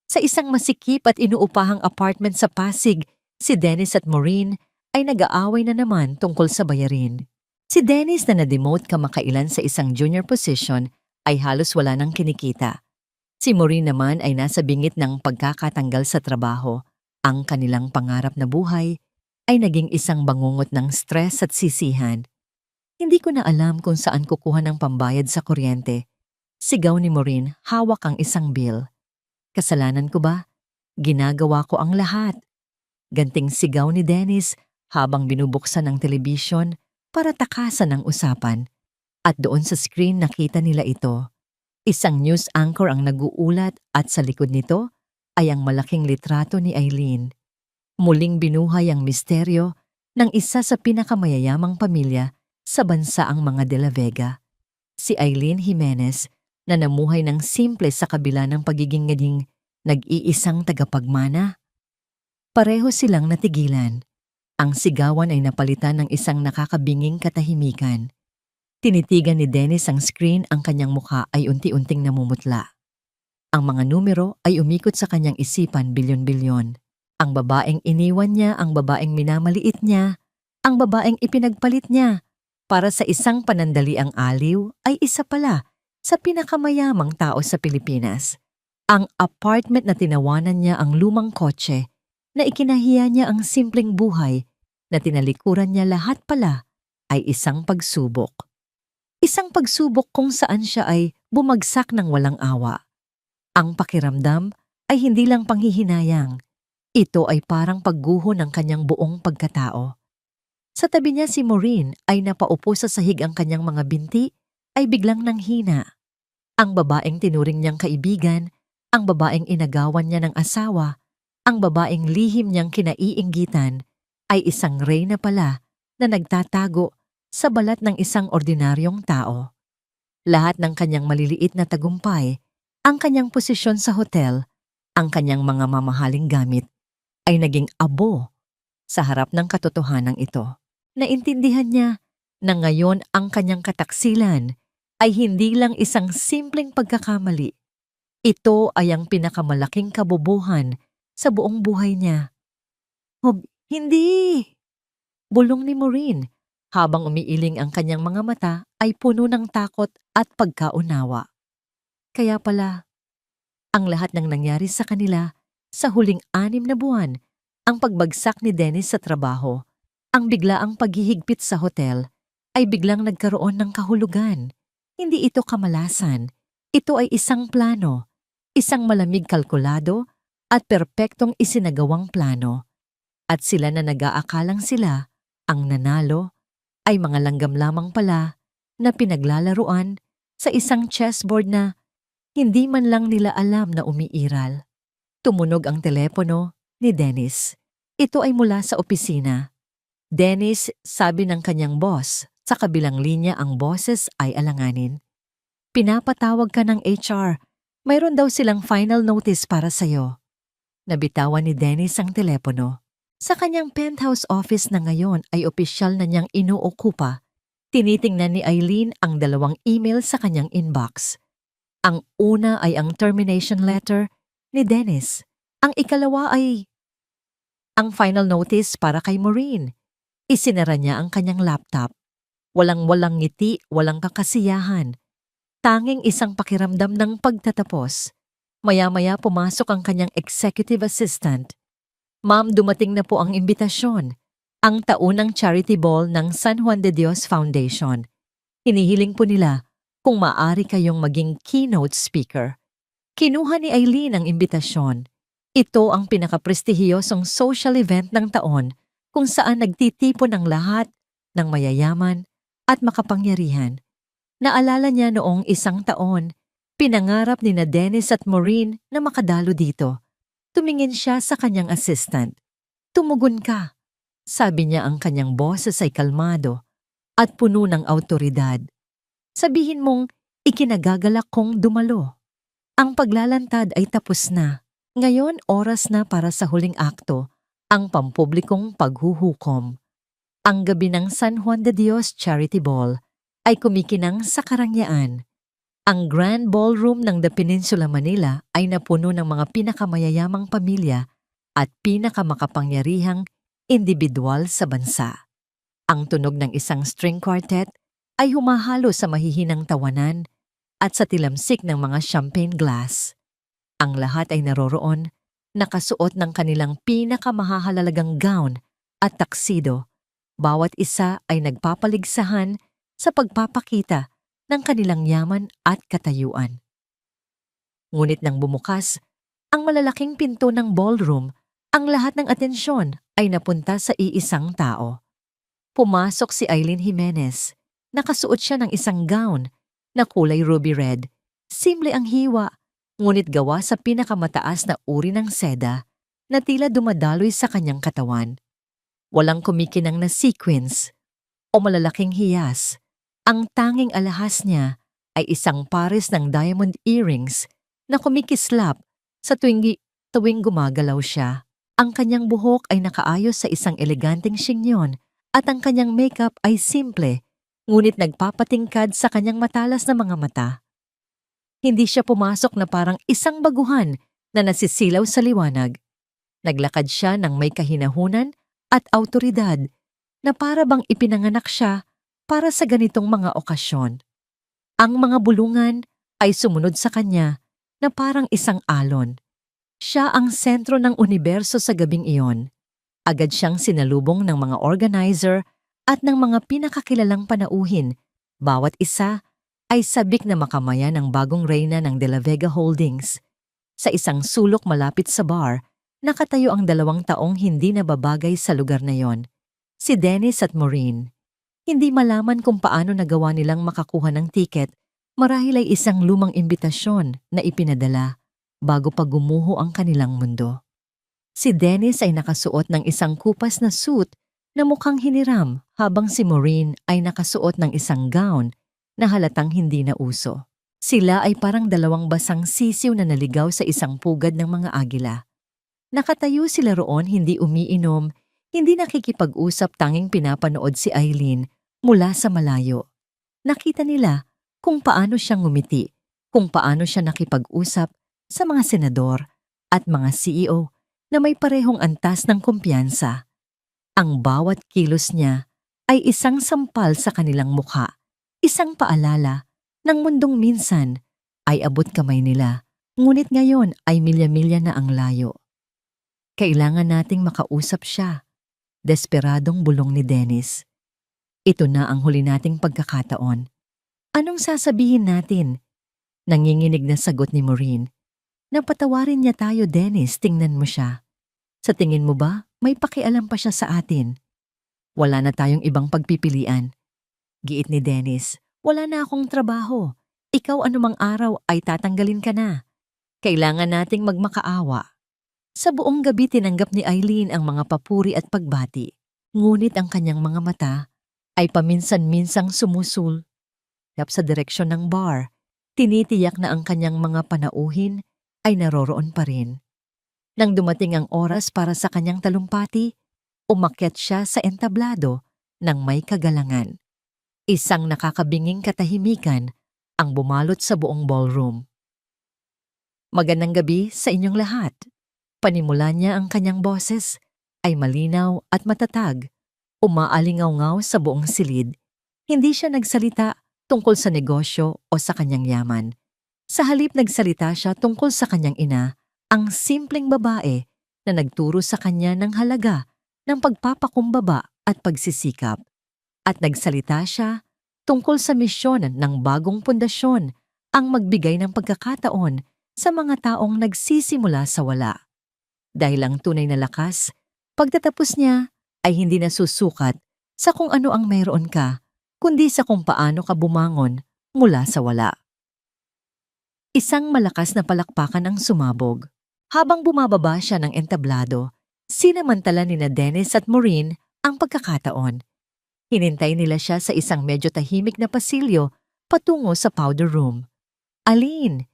Sa isang masikip at inuupahang apartment sa Pasig, si Dennis at Maureen ay nag-aaway na naman tungkol sa bayarin. Si Dennis, na na-demote kamakailan sa isang junior position, ay halos wala nang kinikita. Si Maureen naman ay nasa bingit ng pagkakatanggal sa trabaho. Ang kanilang pangarap na buhay ay naging isang bangungot ng stress at sisihan. Hindi ko na alam kung saan kukuha ng pambayad sa kuryente. Sigaw ni Maureen, hawak ang isang bill. Kasalanan ko ba? Ginagawa ko ang lahat. Ganting sigaw ni Dennis habang binubuksan ang telebisyon para takasan ang usapan. At doon sa screen nakita nila ito. Isang news anchor ang nag-uulat at sa likod nito ay ang malaking litrato ni Eileen. Muling binuhay ang misteryo ng isa sa pinakamayayamang pamilya sa bansa, ang mga De La Vega. Si Eileen Jimenez, na namuhay ng simple sa kabila ng pagiging nag-iisang tagapagmana. Pareho silang natigilan. Ang sigawan ay napalitan ng isang nakakabinging katahimikan. Tinitigan ni Dennis ang screen, ang kanyang mukha ay unti-unting namumutla. Ang mga numero ay umikot sa kanyang isipan, bilyon-bilyon. Ang babaeng iniwan niya, ang babaeng minamaliit niya, ang babaeng ipinagpalit niya para sa isang panandaliang aliw ay isa pala sa pinakamayamang tao sa Pilipinas. Ang apartment na tinawanan niya, ang lumang kotse na ikinahiya niya, ang simpleng buhay na tinalikuran niya, lahat pala ay isang pagsubok. Isang pagsubok kung saan siya ay bumagsak ng walang awa. Ang pakiramdam ay hindi lang panghihinayang. Ito ay parang pagguho ng kanyang buong pagkatao. Sa tabi niya si Maureen ay napaupo sa sahig, ang kanyang mga binti ay biglang nanghina. Ang babaeng tinuring niyang kaibigan, ang babaeng inagawan niya ng asawa, ang babaeng lihim niyang kinaiinggitan ay isang reyna pala na nagtatago sa balat ng isang ordinaryong tao. Lahat ng kanyang maliliit na tagumpay, ang kanyang posisyon sa hotel, ang kanyang mga mamahaling gamit, ay naging abo sa harap ng katotohanan ito. Naintindihan niya na ngayon ang kanyang kataksilan ay hindi lang isang simpleng pagkakamali. Ito ay ang pinakamalaking kabubuhan sa buong buhay niya. Hindi! Bulong ni Maureen habang umiiling ang kanyang mga mata ay puno ng takot at pagkaunawa. Kaya pala, ang lahat ng nangyari sa kanila sa huling 6 na buwan, ang pagbagsak ni Dennis sa trabaho, ang biglaang paghihigpit sa hotel, ay biglang nagkaroon ng kahulugan. Hindi ito kamalasan. Ito ay isang plano, isang malamig kalkulado at perpektong isinagawang plano. At sila na nag-aakalang sila ang nanalo ay mga langgam lamang pala na pinaglalaruan sa isang chessboard na hindi man lang nila alam na umiiral. Tumunog ang telepono ni Dennis. Ito ay mula sa opisina. Dennis, sabi ng kanyang boss, sa kabilang linya ang boses ay alanganin. Pinapatawag ka ng HR. Mayroon daw silang final notice para sa'yo. Nabitawan ni Dennis ang telepono. Sa kanyang penthouse office na ngayon ay opisyal na niyang inuokupa. Tinitingnan ni Eileen ang 2 email sa kanyang inbox. Ang una ay ang termination letter ni Dennis. Ang ikalawa ay ang final notice para kay Maureen. Isinara niya ang kanyang laptop. Walang-walang ngiti, walang kakasiyahan. Tanging isang pakiramdam ng pagtatapos. Maya-maya pumasok ang kanyang executive assistant. Ma'am, dumating na po ang imbitasyon. Ang taunang charity ball ng San Juan de Dios Foundation. Hinihiling po nila kung maaari kayong maging keynote speaker. Kinuha ni Eileen ang imbitasyon. Ito ang pinakaprestihiyosong social event ng taon kung saan nagtitipon ang lahat ng mayayaman at makapangyarihan. Naalala niya noong 1 taon, pinangarap ni na Dennis at Maureen na makadalo dito. Tumingin siya sa kanyang assistant. Tumugon ka, sabi niya. Ang kanyang boses ay kalmado at puno ng awtoridad. Sabihin mong ikinagagalak kong dumalo. Ang paglalantad ay tapos na. Ngayon oras na para sa huling akto, ang pampublikong paghuhukom. Ang gabi ng San Juan de Dios Charity Ball ay kumikinang sa karangyaan. Ang Grand Ballroom ng The Peninsula Manila ay napuno ng mga pinakamayayamang pamilya at pinakamakapangyarihang individual sa bansa. Ang tunog ng isang string quartet ay humahalo sa mahihinang tawanan at sa tilamsik ng mga champagne glass. Ang lahat ay naroroon, nakasuot ng kanilang pinakamahahalagang gown at taksido. Bawat isa ay nagpapaligsahan sa pagpapakita ng kanilang yaman at katayuan. Ngunit nang bumukas ang malalaking pinto ng ballroom, ang lahat ng atensyon ay napunta sa iisang tao. Pumasok si Eileen Jimenez. Nakasuot siya ng isang gown na kulay ruby red. Simple ang hiwa, ngunit gawa sa pinakamataas na uri ng seda na tila dumadaloy sa kanyang katawan. Walang kumikinang na sequins o malalaking hiyas. Ang tanging alahas niya ay isang pares ng diamond earrings na kumikislap sa tuwing gumagalaw siya. Ang kanyang buhok ay nakaayos sa isang eleganteng shinyon at ang kanyang makeup ay simple, ngunit nagpapatingkad sa kanyang matalas na mga mata. Hindi siya pumasok na parang isang baguhan na nasisilaw sa liwanag. Naglakad siya ng may kahinahunan at awtoridad na para bang ipinanganak siya para sa ganitong mga okasyon. Ang mga bulungan ay sumunod sa kanya na parang isang alon. Siya ang sentro ng universo sa gabing iyon. Agad siyang sinalubong ng mga organizer at ng mga pinakakilalang panauhin. Bawat isa ay sabik na makamaya ng bagong reyna ng De La Vega Holdings. Sa isang sulok malapit sa bar, nakatayo ang 2 taong hindi nababagay sa lugar na yon. Si Dennis at Maureen. Hindi malaman kung paano nagawa nilang makakuha ng tiket, marahil ay isang lumang imbitasyon na ipinadala bago pa gumuho ang kanilang mundo. Si Dennis ay nakasuot ng isang kupas na suit na mukhang hiniram habang si Maureen ay nakasuot ng isang gown na halatang hindi na uso. Sila ay parang 2 basang sisiw na naligaw sa isang pugad ng mga agila. Nakatayo sila roon, hindi umiinom, hindi nakikipag-usap, tanging pinapanood si Eileen mula sa malayo. Nakita nila kung paano siya ngumiti, kung paano siya nakipag-usap sa mga senador at mga CEO na may parehong antas ng kumpiyansa. Ang bawat kilos niya ay isang sampal sa kanilang mukha, isang paalala ng mundong minsan ay abot kamay nila, ngunit ngayon ay milya-milya na ang layo. Kailangan nating makausap siya, desperadong bulong ni Dennis. Ito na ang huli nating pagkakataon. Anong sasabihin natin? Nanginginig na sagot ni Maureen. Napatawarin niya tayo, Dennis, tingnan mo siya. Sa tingin mo ba, may pakialam pa siya sa atin? Wala na tayong ibang pagpipilian. Giit ni Dennis, wala na akong trabaho. Ikaw anumang araw ay tatanggalin ka na. Kailangan nating magmakaawa. Sa buong gabi tinanggap ni Eileen ang mga papuri at pagbati. Ngunit ang kanyang mga mata ay paminsan-minsang sumusul. Sa direksyon ng bar, tinitiyak na ang kanyang mga panauhin ay naroroon pa rin. Nang dumating ang oras para sa kanyang talumpati, umakyat siya sa entablado ng may kagalangan. Isang nakakabinging katahimikan ang bumalot sa buong ballroom. Magandang gabi sa inyong lahat. Panimula niya ang kanyang boses ay malinaw at matatag, umaalingaw-ngaw sa buong silid. Hindi siya nagsalita tungkol sa negosyo o sa kanyang yaman. Sa halip nagsalita siya tungkol sa kanyang ina, ang simpleng babae na nagturo sa kanya ng halaga ng pagpapakumbaba at pagsisikap. At nagsalita siya tungkol sa misyon ng bagong pundasyon, ang magbigay ng pagkakataon sa mga taong nagsisimula sa wala. Dahil ang tunay na lakas, pagtatapos niya ay hindi nasusukat sa kung ano ang mayroon ka, kundi sa kung paano ka bumangon mula sa wala. Isang malakas na palakpakan ang sumabog. Habang bumababa siya ng entablado, sinamantala nina Dennis at Maureen ang pagkakataon. Hinintay nila siya sa isang medyo tahimik na pasilyo patungo sa powder room. Eileen!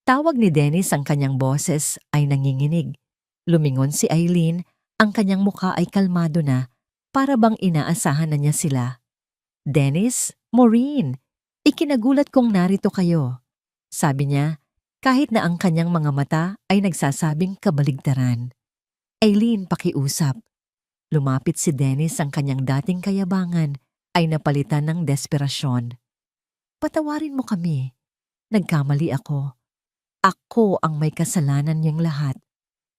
Tawag ni Dennis, ang kanyang boses ay nanginginig. Lumingon si Eileen, ang kanyang mukha ay kalmado na, para bang inaasahan na niya sila. Dennis, Maureen, ikinagulat kong narito kayo. Sabi niya, kahit na ang kanyang mga mata ay nagsasabing kabaligtaran. Eileen, pakiusap. Lumapit si Dennis, ang kanyang dating kayabangan ay napalitan ng desperasyon. Patawarin mo kami. Nagkamali ako. Ako ang may kasalanan niyang lahat.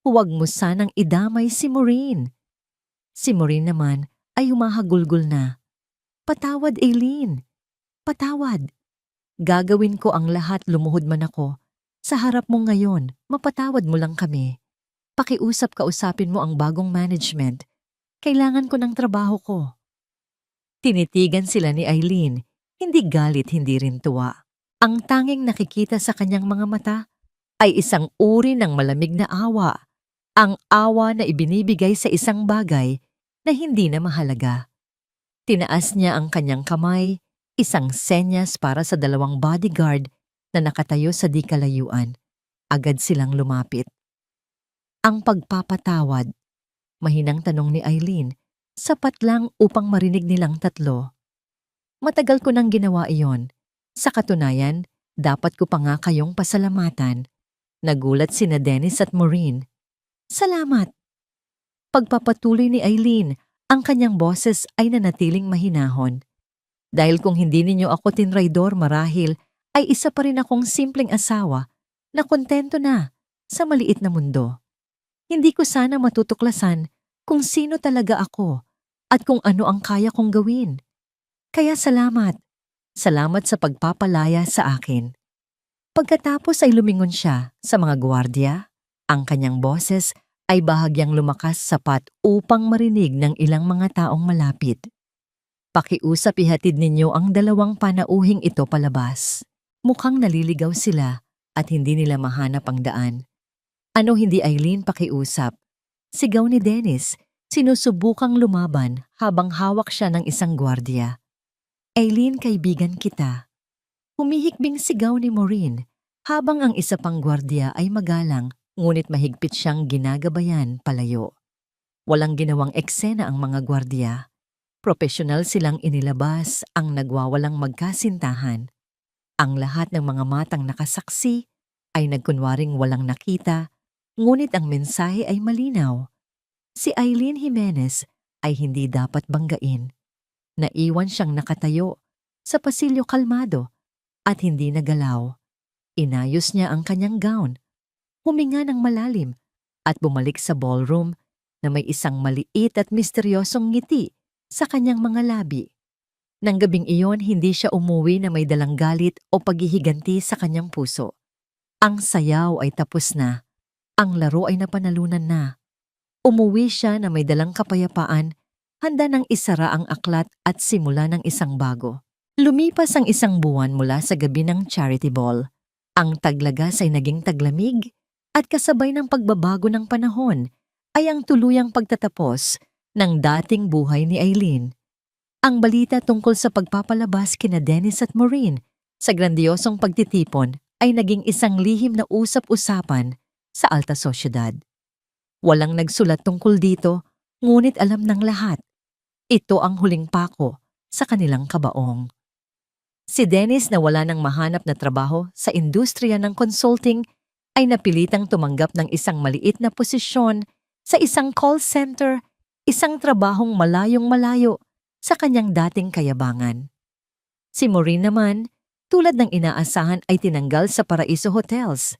Huwag mo sanang idamay si Maureen. Si Maureen naman ay humahagulgol na. Patawad, Eileen. Patawad. Gagawin ko ang lahat, lumuhod man ako. Sa harap mo ngayon, mapatawad mo lang kami. Pakiusap-kausapin mo ang bagong management. Kailangan ko ng trabaho ko. Tinitigan sila ni Eileen, hindi galit, hindi rin tuwa. Ang tanging nakikita sa kanyang mga mata ay isang uri ng malamig na awa. Ang awa na ibinibigay sa isang bagay na hindi na mahalaga. Tinaas niya ang kanyang kamay, isang senyas para sa 2 bodyguard na nakatayo sa di kalayuan. Agad silang lumapit. Ang pagpapatawad, mahinang tanong ni Eileen, sapat lang upang marinig nilang tatlo. Matagal ko nang ginawa iyon. Sa katunayan, dapat ko pa nga kayong pasalamatan. Nagulat sina Dennis at Maureen. Salamat. Pagpapatuloy ni Eileen, ang kanyang boses ay nanatiling mahinahon. Dahil kung hindi ninyo ako tinraidor, marahil ay isa pa rin akong simpleng asawa na kontento na sa maliit na mundo. Hindi ko sana matutuklasan kung sino talaga ako at kung ano ang kaya kong gawin. Kaya salamat. Salamat sa pagpapalaya sa akin. Pagkatapos ay lumingon siya sa mga gwardiya. Ang kanyang boses ay bahagyang lumakas sapat upang marinig ng ilang mga taong malapit. Pakiusap ihatid ninyo ang dalawang panauhing ito palabas. Mukhang naliligaw sila at hindi nila mahanap ang daan. Ano hindi Eileen pakiusap? Sigaw ni Dennis, sinusubukang lumaban habang hawak siya ng isang gwardiya. Eileen, kaibigan kita. Humihikbing sigaw ni Maureen habang ang isa pang gwardiya ay magalang ngunit mahigpit siyang ginagabayan palayo. Walang ginawang eksena ang mga gwardiya. Propesyonal silang inilabas ang nagwawalang magkasintahan. Ang lahat ng mga matang nakasaksi ay nagkunwaring walang nakita, ngunit ang mensahe ay malinaw. Si Eileen Jimenez ay hindi dapat banggain. Naiwan siyang nakatayo sa pasilyo kalmado at hindi nagalaw. Inayos niya ang kanyang gown, huminga ng malalim at bumalik sa ballroom na may isang maliit at misteryosong ngiti sa kanyang mga labi. Nang gabing iyon, hindi siya umuwi na may dalang galit o paghihiganti sa kanyang puso. Ang sayaw ay tapos na. Ang laro ay napanalunan na. Umuwi siya na may dalang kapayapaan, handa ng isara ang aklat at simula ng isang bago. Lumipas ang isang buwan mula sa gabi ng charity ball. Ang taglagas ay naging taglamig at kasabay ng pagbabago ng panahon ay ang tuluyang pagtatapos ng dating buhay ni Eileen. Ang balita tungkol sa pagpapalabas kina Dennis at Maureen sa grandiosong pagtitipon ay naging isang lihim na usap-usapan sa alta sosyedad. Walang nagsulat tungkol dito, ngunit alam ng lahat. Ito ang huling pako sa kanilang kabaong. Si Dennis na wala nang mahanap na trabaho sa industriya ng consulting ay napilitang tumanggap ng isang maliit na posisyon sa isang call center, isang trabahong malayong-malayo sa kanyang dating kayabangan. Si Maureen naman, tulad ng inaasahan ay tinanggal sa Paraiso Hotels.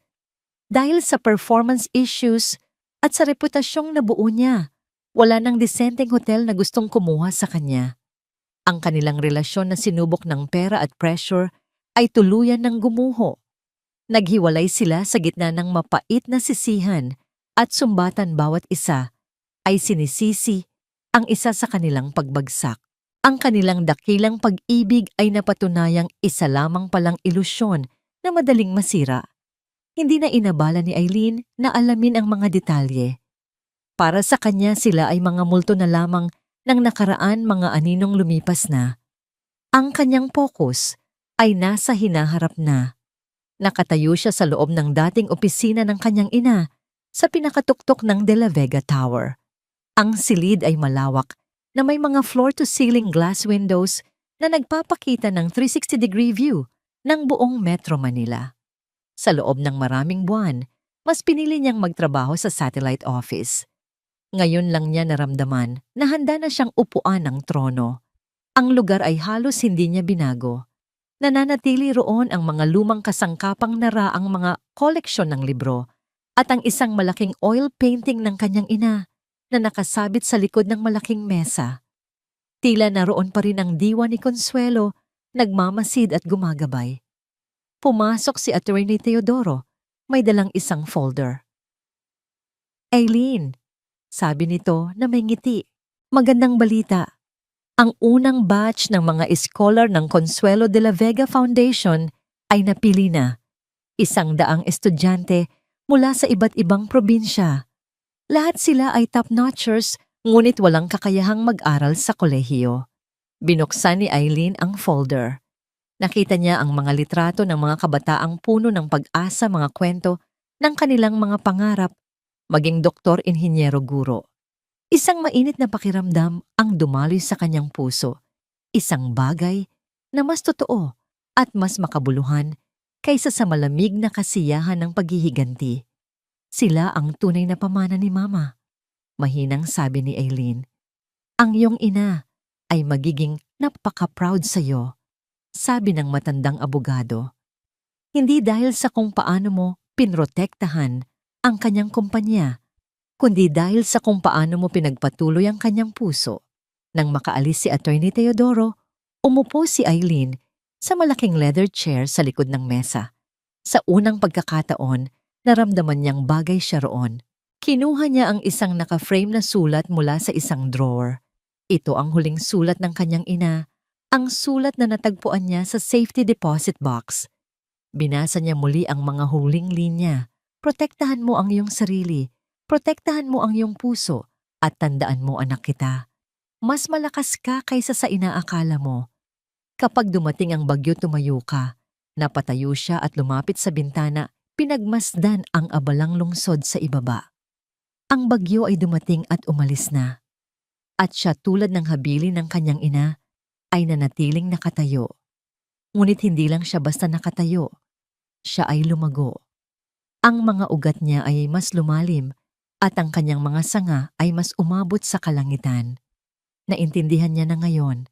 Dahil sa performance issues at sa reputasyong nabuo niya, wala nang disenteng hotel na gustong kumuha sa kanya. Ang kanilang relasyon na sinubok ng pera at pressure ay tuluyan ng gumuho. Naghiwalay sila sa gitna ng mapait na sisihan at sumbatan bawat isa ay sinisisi ang isa sa kanilang pagbagsak. Ang kanilang dakilang pag-ibig ay napatunayang isa lamang palang ilusyon na madaling masira. Hindi na inabala ni Eileen na alamin ang mga detalye. Para sa kanya sila ay mga multo na lamang ng nakaraan mga aninong lumipas na. Ang kanyang focus ay nasa hinaharap na. Nakatayo siya sa loob ng dating opisina ng kanyang ina sa pinakatuktok ng De La Vega Tower. Ang silid ay malawak na may mga floor-to-ceiling glass windows na nagpapakita ng 360-degree view ng buong Metro Manila. Sa loob ng maraming buwan, mas pinili niyang magtrabaho sa satellite office. Ngayon lang niya naramdaman na handa na siyang upuan ng trono. Ang lugar ay halos hindi niya binago. Nananatili roon ang mga lumang kasangkapang naraang mga koleksyon ng libro at ang isang malaking oil painting ng kanyang ina na nakasabit sa likod ng malaking mesa. Tila naroon pa rin ang diwa ni Consuelo, nagmamasid at gumagabay. Pumasok si Attorney Teodoro, may dalang isang folder. Eileen, sabi nito na may ngiti. Magandang balita. Ang unang batch ng mga scholar ng Consuelo de la Vega Foundation ay napili na. 100 estudyante mula sa iba't ibang probinsya. Lahat sila ay top-notchers ngunit walang kakayahang mag-aral sa kolehiyo. Binuksan ni Eileen ang folder. Nakita niya ang mga litrato ng mga kabataang puno ng pag-asa, mga kwento ng kanilang mga pangarap, maging doktor, inhinyero, guro. Isang mainit na pakiramdam ang dumaloy sa kanyang puso. Isang bagay na mas totoo at mas makabuluhan kaysa sa malamig na kasiyahan ng paghihiganti. Sila ang tunay na pamana ni Mama. Mahinang sabi ni Eileen. Ang iyong ina ay magiging napaka-proud sa iyo, sabi ng matandang abogado. Hindi dahil sa kung paano mo pinrotektahan ang kanyang kumpanya, kundi dahil sa kung paano mo pinagpatuloy ang kanyang puso. Nang makaalis si Attorney Teodoro, umupo si Eileen sa malaking leather chair sa likod ng mesa. Sa unang pagkakataon, naramdaman niyang bagay siya roon. Kinuha niya ang isang naka-frame na sulat mula sa isang drawer. Ito ang huling sulat ng kanyang ina, ang sulat na natagpuan niya sa safety deposit box. Binasa niya muli ang mga huling linya. Protektahan mo ang iyong sarili, protektahan mo ang iyong puso, at tandaan mo anak kita. Mas malakas ka kaysa sa inaakala mo. Kapag dumating ang bagyo tumayo ka, napatayo siya at lumapit sa bintana, pinagmasdan ang abalang lungsod sa ibaba. Ang bagyo ay dumating at umalis na. At siya tulad ng habili ng kanyang ina ay nanatiling nakatayo. Ngunit hindi lang siya basta nakatayo. Siya ay lumago. Ang mga ugat niya ay mas lumalim at ang kanyang mga sanga ay mas umabot sa kalangitan. Naintindihan niya na ngayon,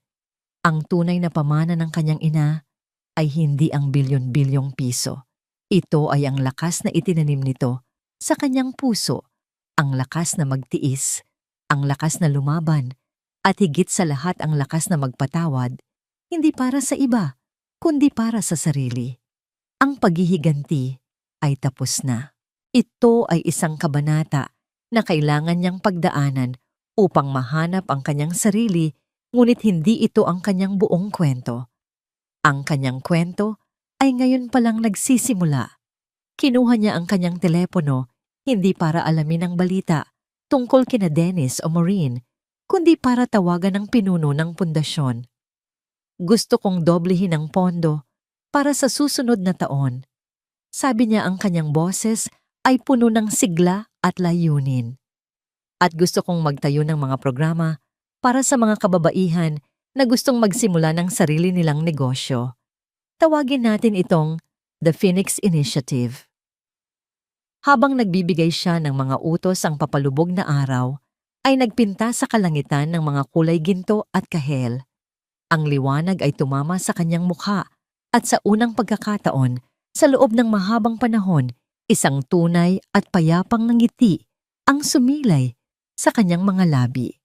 ang tunay na pamana ng kanyang ina ay hindi ang bilyon-bilyong piso. Ito ay ang lakas na itinanim nito sa kanyang puso, ang lakas na magtiis, ang lakas na lumaban, at higit sa lahat ang lakas na magpatawad, hindi para sa iba, kundi para sa sarili. Ang paghihiganti ay tapos na. Ito ay isang kabanata na kailangan niyang pagdaanan upang mahanap ang kanyang sarili, ngunit hindi ito ang kanyang buong kwento. Ang kanyang kwento ay ngayon palang nagsisimula. Kinuha niya ang kanyang telepono, hindi para alamin ang balita tungkol kina Dennis o Maureen, kundi para tawagan ang pinuno ng pundasyon. Gusto kong doblehin ang pondo para sa susunod na taon. Sabi niya ang kanyang boses ay puno ng sigla at layunin. At gusto kong magtayo ng mga programa para sa mga kababaihan na gustong magsimula ng sarili nilang negosyo. Tawagin natin itong The Phoenix Initiative. Habang nagbibigay siya ng mga utos ang papalubog na araw, ay nagpinta sa kalangitan ng mga kulay ginto at kahel. Ang liwanag ay tumama sa kanyang mukha at sa unang pagkakataon, sa loob ng mahabang panahon, isang tunay at payapang ngiti ang sumilay sa kanyang mga labi.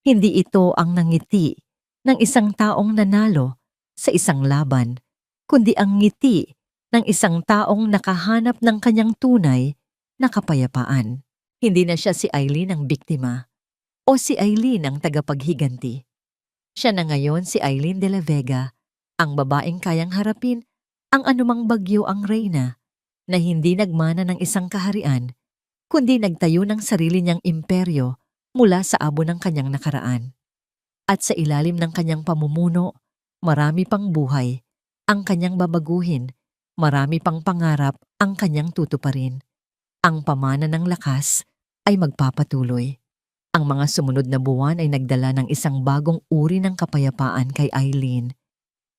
Hindi ito ang nangiti ng isang taong nanalo sa isang laban, kundi ang ngiti ng isang taong nakahanap ng kanyang tunay na kapayapaan. Hindi na siya si Eileen ang biktima o si Eileen ang tagapaghiganti. Siya na ngayon si Eileen de la Vega, ang babaeng kayang harapin ang anumang bagyo ang reyna na hindi nagmana ng isang kaharian, kundi nagtayo ng sarili niyang imperyo mula sa abo ng kanyang nakaraan. At sa ilalim ng kanyang pamumuno, marami pang buhay ang kanyang babaguhin, marami pang pangarap ang kanyang tutuparin. Ang pamana ng lakas ay magpapatuloy. Ang mga sumunod na buwan ay nagdala ng isang bagong uri ng kapayapaan kay Eileen.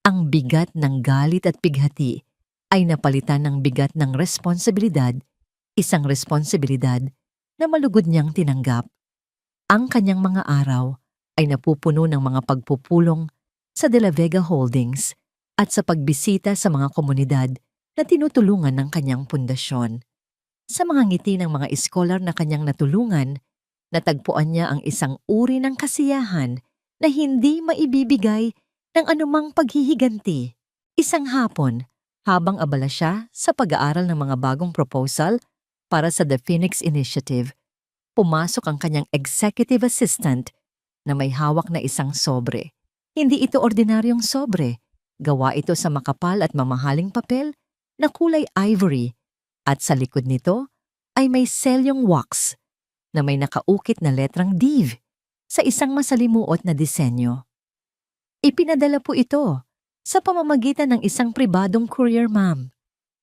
Ang bigat ng galit at pighati ay napalitan ng bigat ng responsibilidad, isang responsibilidad na malugod niyang tinanggap. Ang kanyang mga araw ay napupuno ng mga pagpupulong sa De La Vega Holdings at sa pagbisita sa mga komunidad na tinutulungan ng kanyang pundasyon. Sa mga ngiti ng mga iskolar na kanyang natulungan, natagpuan niya ang isang uri ng kasiyahan na hindi maibibigay ng anumang paghihiganti. Isang hapon, habang abala siya sa pag-aaral ng mga bagong proposal para sa The Phoenix Initiative, pumasok ang kanyang executive assistant na may hawak na isang sobre. Hindi ito ordinaryong sobre. Gawa ito sa makapal at mamahaling papel na kulay ivory at sa likod nito ay may selyong wax na may nakaukit na letrang Div sa isang masalimuot na disenyo. Ipinadala po ito sa pamamagitan ng isang pribadong courier, ma'am,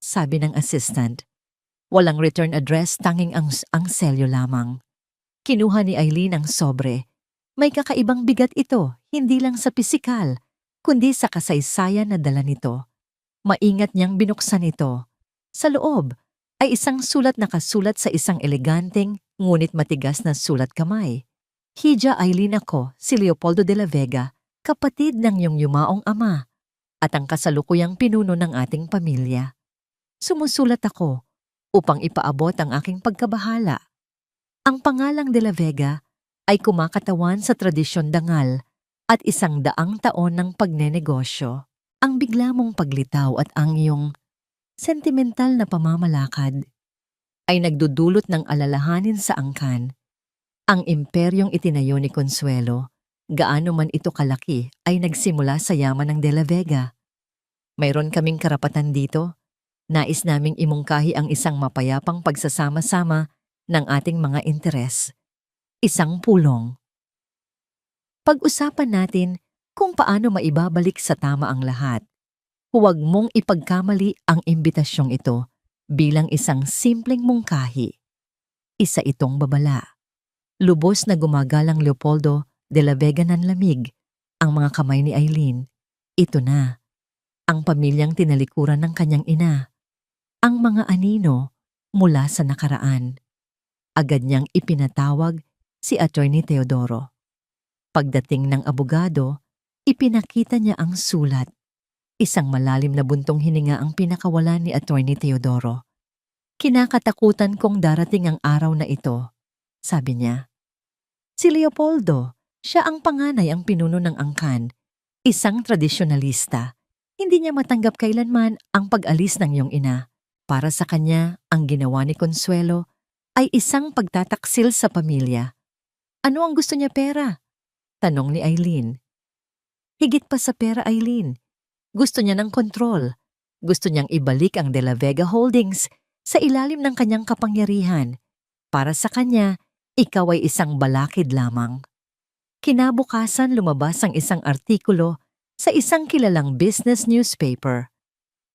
sabi ng assistant. Walang return address, tanging ang selyo lamang. Kinuha ni Eileen ang sobre. May kakaibang bigat ito, hindi lang sa pisikal, kundi sa kasaysayan na dala nito. Maingat niyang binuksan ito. Sa loob ay isang sulat na kasulat sa isang eleganteng ngunit matigas na sulat kamay. Hija Eileen ako, si Leopoldo de la Vega, kapatid ng iyong yumaong ama, at ang kasalukuyang pinuno ng ating pamilya. Sumusulat ako upang ipaabot ang aking pagkabahala. Ang pangalang de la Vega ay kumakatawan sa tradisyon dangal at 100 taon ng pagnenegosyo. Ang bigla mong paglitaw at ang iyong sentimental na pamamalakad ay nagdudulot ng alalahanin sa angkan. Ang imperyong itinayo ni Consuelo, gaano man ito kalaki, ay nagsimula sa yaman ng De La Vega. Mayroon kaming karapatan dito. Nais naming imungkahi ang isang mapayapang pagsasama-sama ng ating mga interes. Isang pulong. Pag-usapan natin kung paano maibabalik sa tama ang lahat. Huwag mong ipagkamali ang imbitasyong ito bilang isang simpleng mungkahi. Isa itong babala. Lubos na gumagalang Leopoldo de la Vega nanlamig ang mga kamay ni Eileen. Ito na, ang pamilyang tinalikuran ng kanyang ina. Ang mga anino mula sa nakaraan. Agad niyang ipinatawag si Attorney Teodoro. Pagdating ng abogado, ipinakita niya ang sulat. Isang malalim na buntong hininga ang pinakawalan ni Attorney Teodoro. Kinakatakutan kong darating ang araw na ito, sabi niya. Si Leopoldo, siya ang panganay ang pinuno ng angkan, isang tradisyonalista. Hindi niya matanggap kailanman ang pag-alis ng iyong ina. Para sa kanya, ang ginawa ni Consuelo ay isang pagtataksil sa pamilya. Ano ang gusto niya pera? Tanong ni Eileen. Higit pa sa pera, Eileen. Gusto niya ng kontrol. Gusto niyang ibalik ang De La Vega Holdings sa ilalim ng kanyang kapangyarihan. Para sa kanya, ikaw ay isang balakid lamang. Kinabukasan lumabas ang isang artikulo sa isang kilalang business newspaper.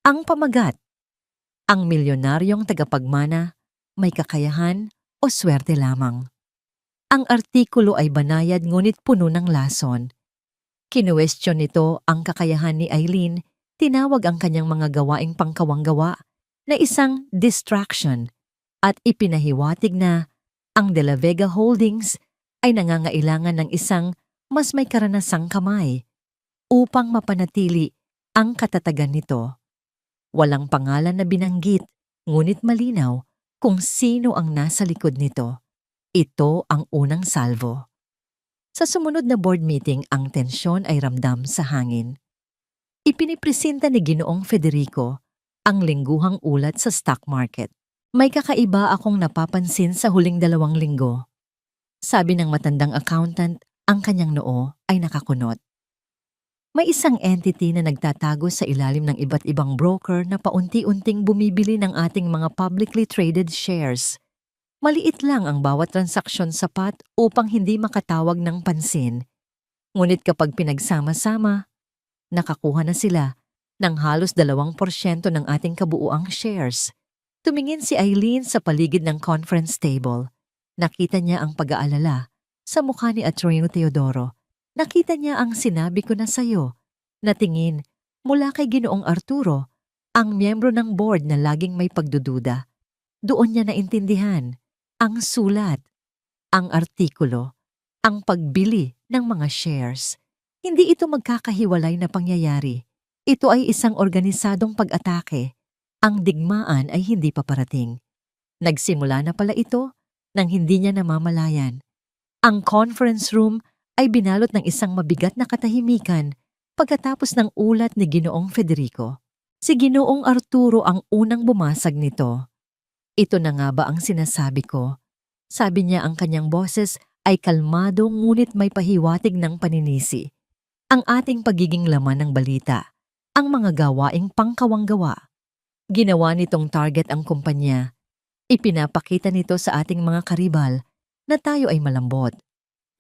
Ang pamagat, ang milyonaryong tagapagmana, may kakayahan o swerte lamang. Ang artikulo ay banayad ngunit puno ng lason. Kinuwestiyon nito ang kakayahan ni Eileen, tinawag ang kanyang mga gawaing pangkawanggawa na isang distraction at ipinahiwatig na ang De La Vega Holdings ay nangangailangan ng isang mas may karanasang kamay upang mapanatili ang katatagan nito. Walang pangalan na binanggit, ngunit malinaw kung sino ang nasa likod nito. Ito ang unang salvo. Sa sumunod na board meeting, ang tensyon ay ramdam sa hangin. Ipinipresenta ni Ginoong Federico ang lingguhang ulat sa stock market. May kakaiba akong napapansin sa huling 2 linggo. Sabi ng matandang accountant, ang kanyang noo ay nakakunot. May isang entity na nagtatago sa ilalim ng iba't ibang broker na paunti-unting bumibili ng ating mga publicly traded shares. Maliit lang ang bawat transaksyon sapat upang hindi makatawag ng pansin. Ngunit kapag pinagsama-sama, nakakuha na sila ng halos 2% ng ating kabuuang shares. Tumingin si Eileen sa paligid ng conference table. Nakita niya ang pag-aalala sa mukha ni Attorney Teodoro. Nakita niya ang sinabi ko na sayo, na tingin mula kay Ginoong Arturo, ang miyembro ng board na laging may pagdududa. Doon niya naintindihan ang sulat, ang artikulo, ang pagbili ng mga shares. Hindi ito magkakahiwalay na pangyayari. Ito ay isang organisadong pag-atake. Ang digmaan ay hindi pa parating. Nagsimula na pala ito nang hindi niya namamalayan. Ang conference room ay binalot ng isang mabigat na katahimikan pagkatapos ng ulat ni Ginoong Federico. Si Ginoong Arturo ang unang bumasag nito. Ito na nga ba ang sinasabi ko? Sabi niya, ang kanyang boses ay kalmado ngunit may pahiwatig ng paninisi. Ang ating pagiging laman ng balita, ang mga gawaing pangkawanggawa. Ginawa nitong target ang kumpanya. Ipinapakita nito sa ating mga karibal na tayo ay malambot.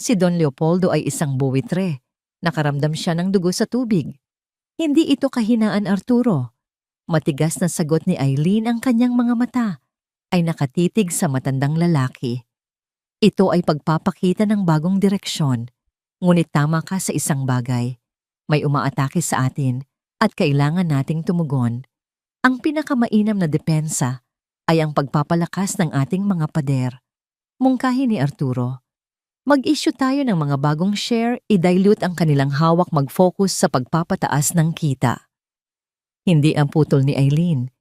Si Don Leopoldo ay isang buwitre. Nakaramdam siya ng dugo sa tubig. Hindi ito kahinaan, Arturo. Matigas na sagot ni Eileen, ang kanyang mga mata ay nakatitig sa matandang lalaki. Ito ay pagpapakita ng bagong direksyon. Ngunit tama ka sa isang bagay. May umaatake sa atin at kailangan nating tumugon. Ang pinakamainam na depensa ay ang pagpapalakas ng ating mga pader. Mungkahi ni Arturo. Mag-issue tayo ng mga bagong share, i-dilute ang kanilang hawak, mag-focus sa pagpapataas ng kita. Hindi ang putol ni Eileen.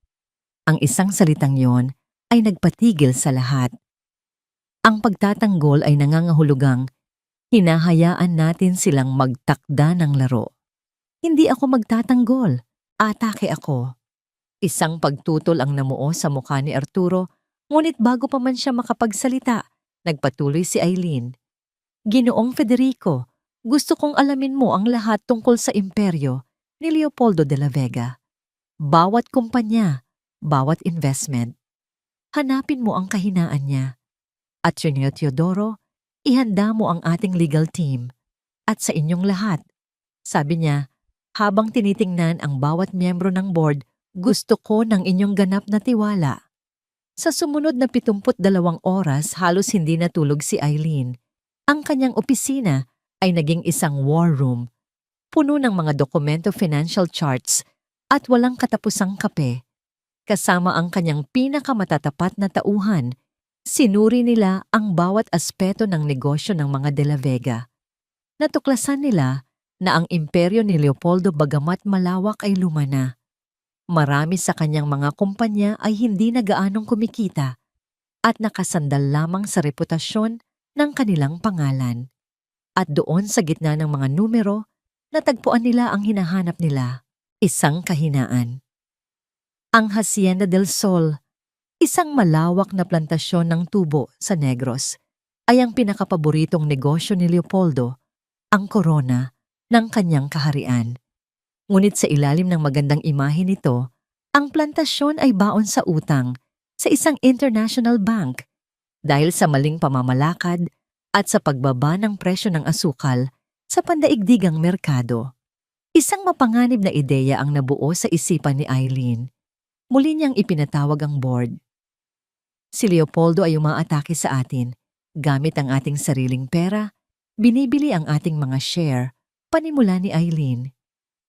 Ang isang salitang yon ay nagpatigil sa lahat. Ang pagtatanggol ay nangangahulugang hinahayaan natin silang magtakda ng laro. Hindi ako magtatanggol. Atake ako. Isang pagtutol ang namuo sa mukha ni Arturo, ngunit bago pa man siya makapagsalita, nagpatuloy si Eileen. Ginoong Federico, gusto kong alamin mo ang lahat tungkol sa imperyo ni Leopoldo de la Vega. Bawat kumpanya, bawat investment. Hanapin mo ang kahinaan niya. At Senyor Teodoro, ihanda mo ang ating legal team. At sa inyong lahat, sabi niya, habang tinitingnan ang bawat miyembro ng board, gusto ko ng inyong ganap na tiwala. Sa sumunod na 72 oras, halos hindi natulog si Eileen. Ang kanyang opisina ay naging isang war room, puno ng mga dokumento, financial charts at walang katapusang kape. Kasama ang kanyang pinakamatatapat na tauhan, sinuri nila ang bawat aspeto ng negosyo ng mga De la Vega. Natuklasan nila na ang imperyo ni Leopoldo bagamat malawak ay lumana. Marami sa kanyang mga kumpanya ay hindi na gaanong kumikita at nakasandal lamang sa reputasyon ng kanilang pangalan. At doon sa gitna ng mga numero, natagpuan nila ang hinahanap nila, isang kahinaan. Ang Hacienda del Sol, isang malawak na plantasyon ng tubo sa Negros, ay ang pinakapaboritong negosyo ni Leopoldo, ang korona ng kanyang kaharian. Ngunit sa ilalim ng magandang imahe nito, ang plantasyon ay baon sa utang sa isang international bank dahil sa maling pamamalakad at sa pagbaba ng presyo ng asukal sa pandaigdigang merkado. Isang mapanganib na ideya ang nabuo sa isipan ni Eileen. Muli niyang ipinatawag ang board. Si Leopoldo ay umaatake sa atin. Gamit ang ating sariling pera, binibili ang ating mga share, panimula ni Eileen.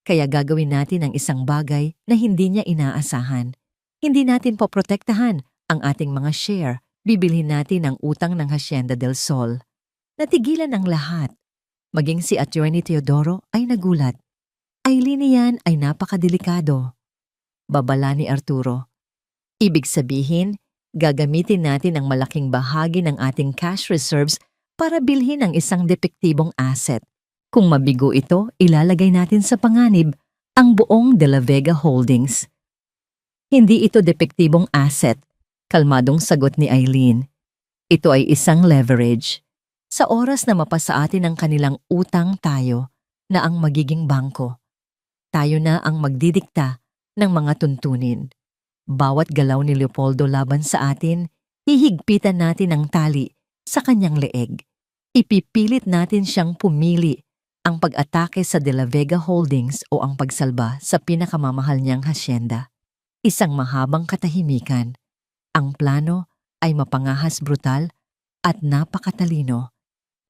Kaya gagawin natin ang isang bagay na hindi niya inaasahan. Hindi natin poprotektahan ang ating mga share, bibilhin natin ang utang ng Hacienda del Sol. Natigilan ang lahat. Maging si Attorney Teodoro ay nagulat. Eileen, yan ay napakadelikado. Babala ni Arturo. Ibig sabihin, gagamitin natin ang malaking bahagi ng ating cash reserves para bilhin ang isang depektibong asset. Kung mabigo ito, ilalagay natin sa panganib ang buong De la Vega Holdings. Hindi ito depektibong asset, kalmadong sagot ni Eileen. Ito ay isang leverage. Sa oras na mapasa atin ang kanilang utang, tayo na ang magiging bangko. Tayo na ang magdidikta ng mga tuntunin. Bawat galaw ni Leopoldo laban sa atin, hihigpitan natin ang tali sa kanyang leeg. Ipipilit natin siyang pumili ang pag-atake sa De la Vega Holdings o ang pagsalba sa pinakamamahal niyang hasyenda. Isang mahabang katahimikan. Ang plano ay mapangahas, brutal at napakatalino.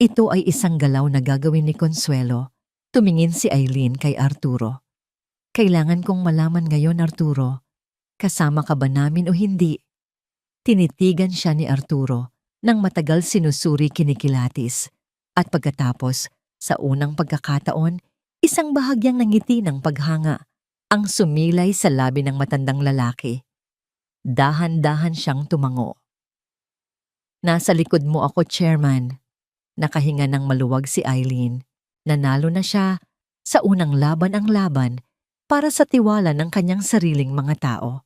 Ito ay isang galaw na gagawin ni Consuelo. Tumingin si Eileen kay Arturo. Kailangan kong malaman ngayon, Arturo. Kasama ka ba namin o hindi? Tinitigan siya ni Arturo nang matagal sinusuri kinikilatis. At pagkatapos, sa unang pagkakataon, isang bahagyang nangiti ng paghanga ang sumilay sa labi ng matandang lalaki. Dahan-dahan siyang tumango. Nasa likod mo ako, Chairman. Nakahinga ng maluwag si Eileen. Nanalo na siya sa unang laban ang laban para sa tiwala ng kanyang sariling mga tao.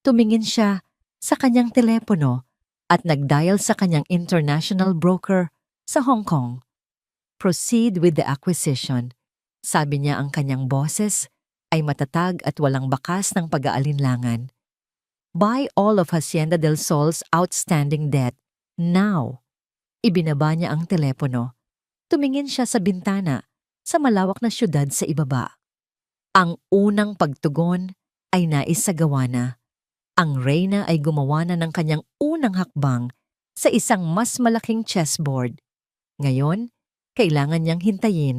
Tumingin siya sa kanyang telepono at nagdial sa kanyang international broker sa Hong Kong. Proceed with the acquisition. Sabi niya ang kanyang boses ay matatag at walang bakas ng pag-aalinlangan. Buy all of Hacienda del Sol's outstanding debt now. Ibinaba niya ang telepono. Tumingin siya sa bintana sa malawak na syudad sa ibaba. Ang unang pagtugon ay naisagawa na. Ang reyna ay gumawa na ng kanyang unang hakbang sa isang mas malaking chessboard. Ngayon, kailangan niyang hintayin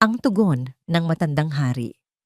ang tugon ng matandang hari.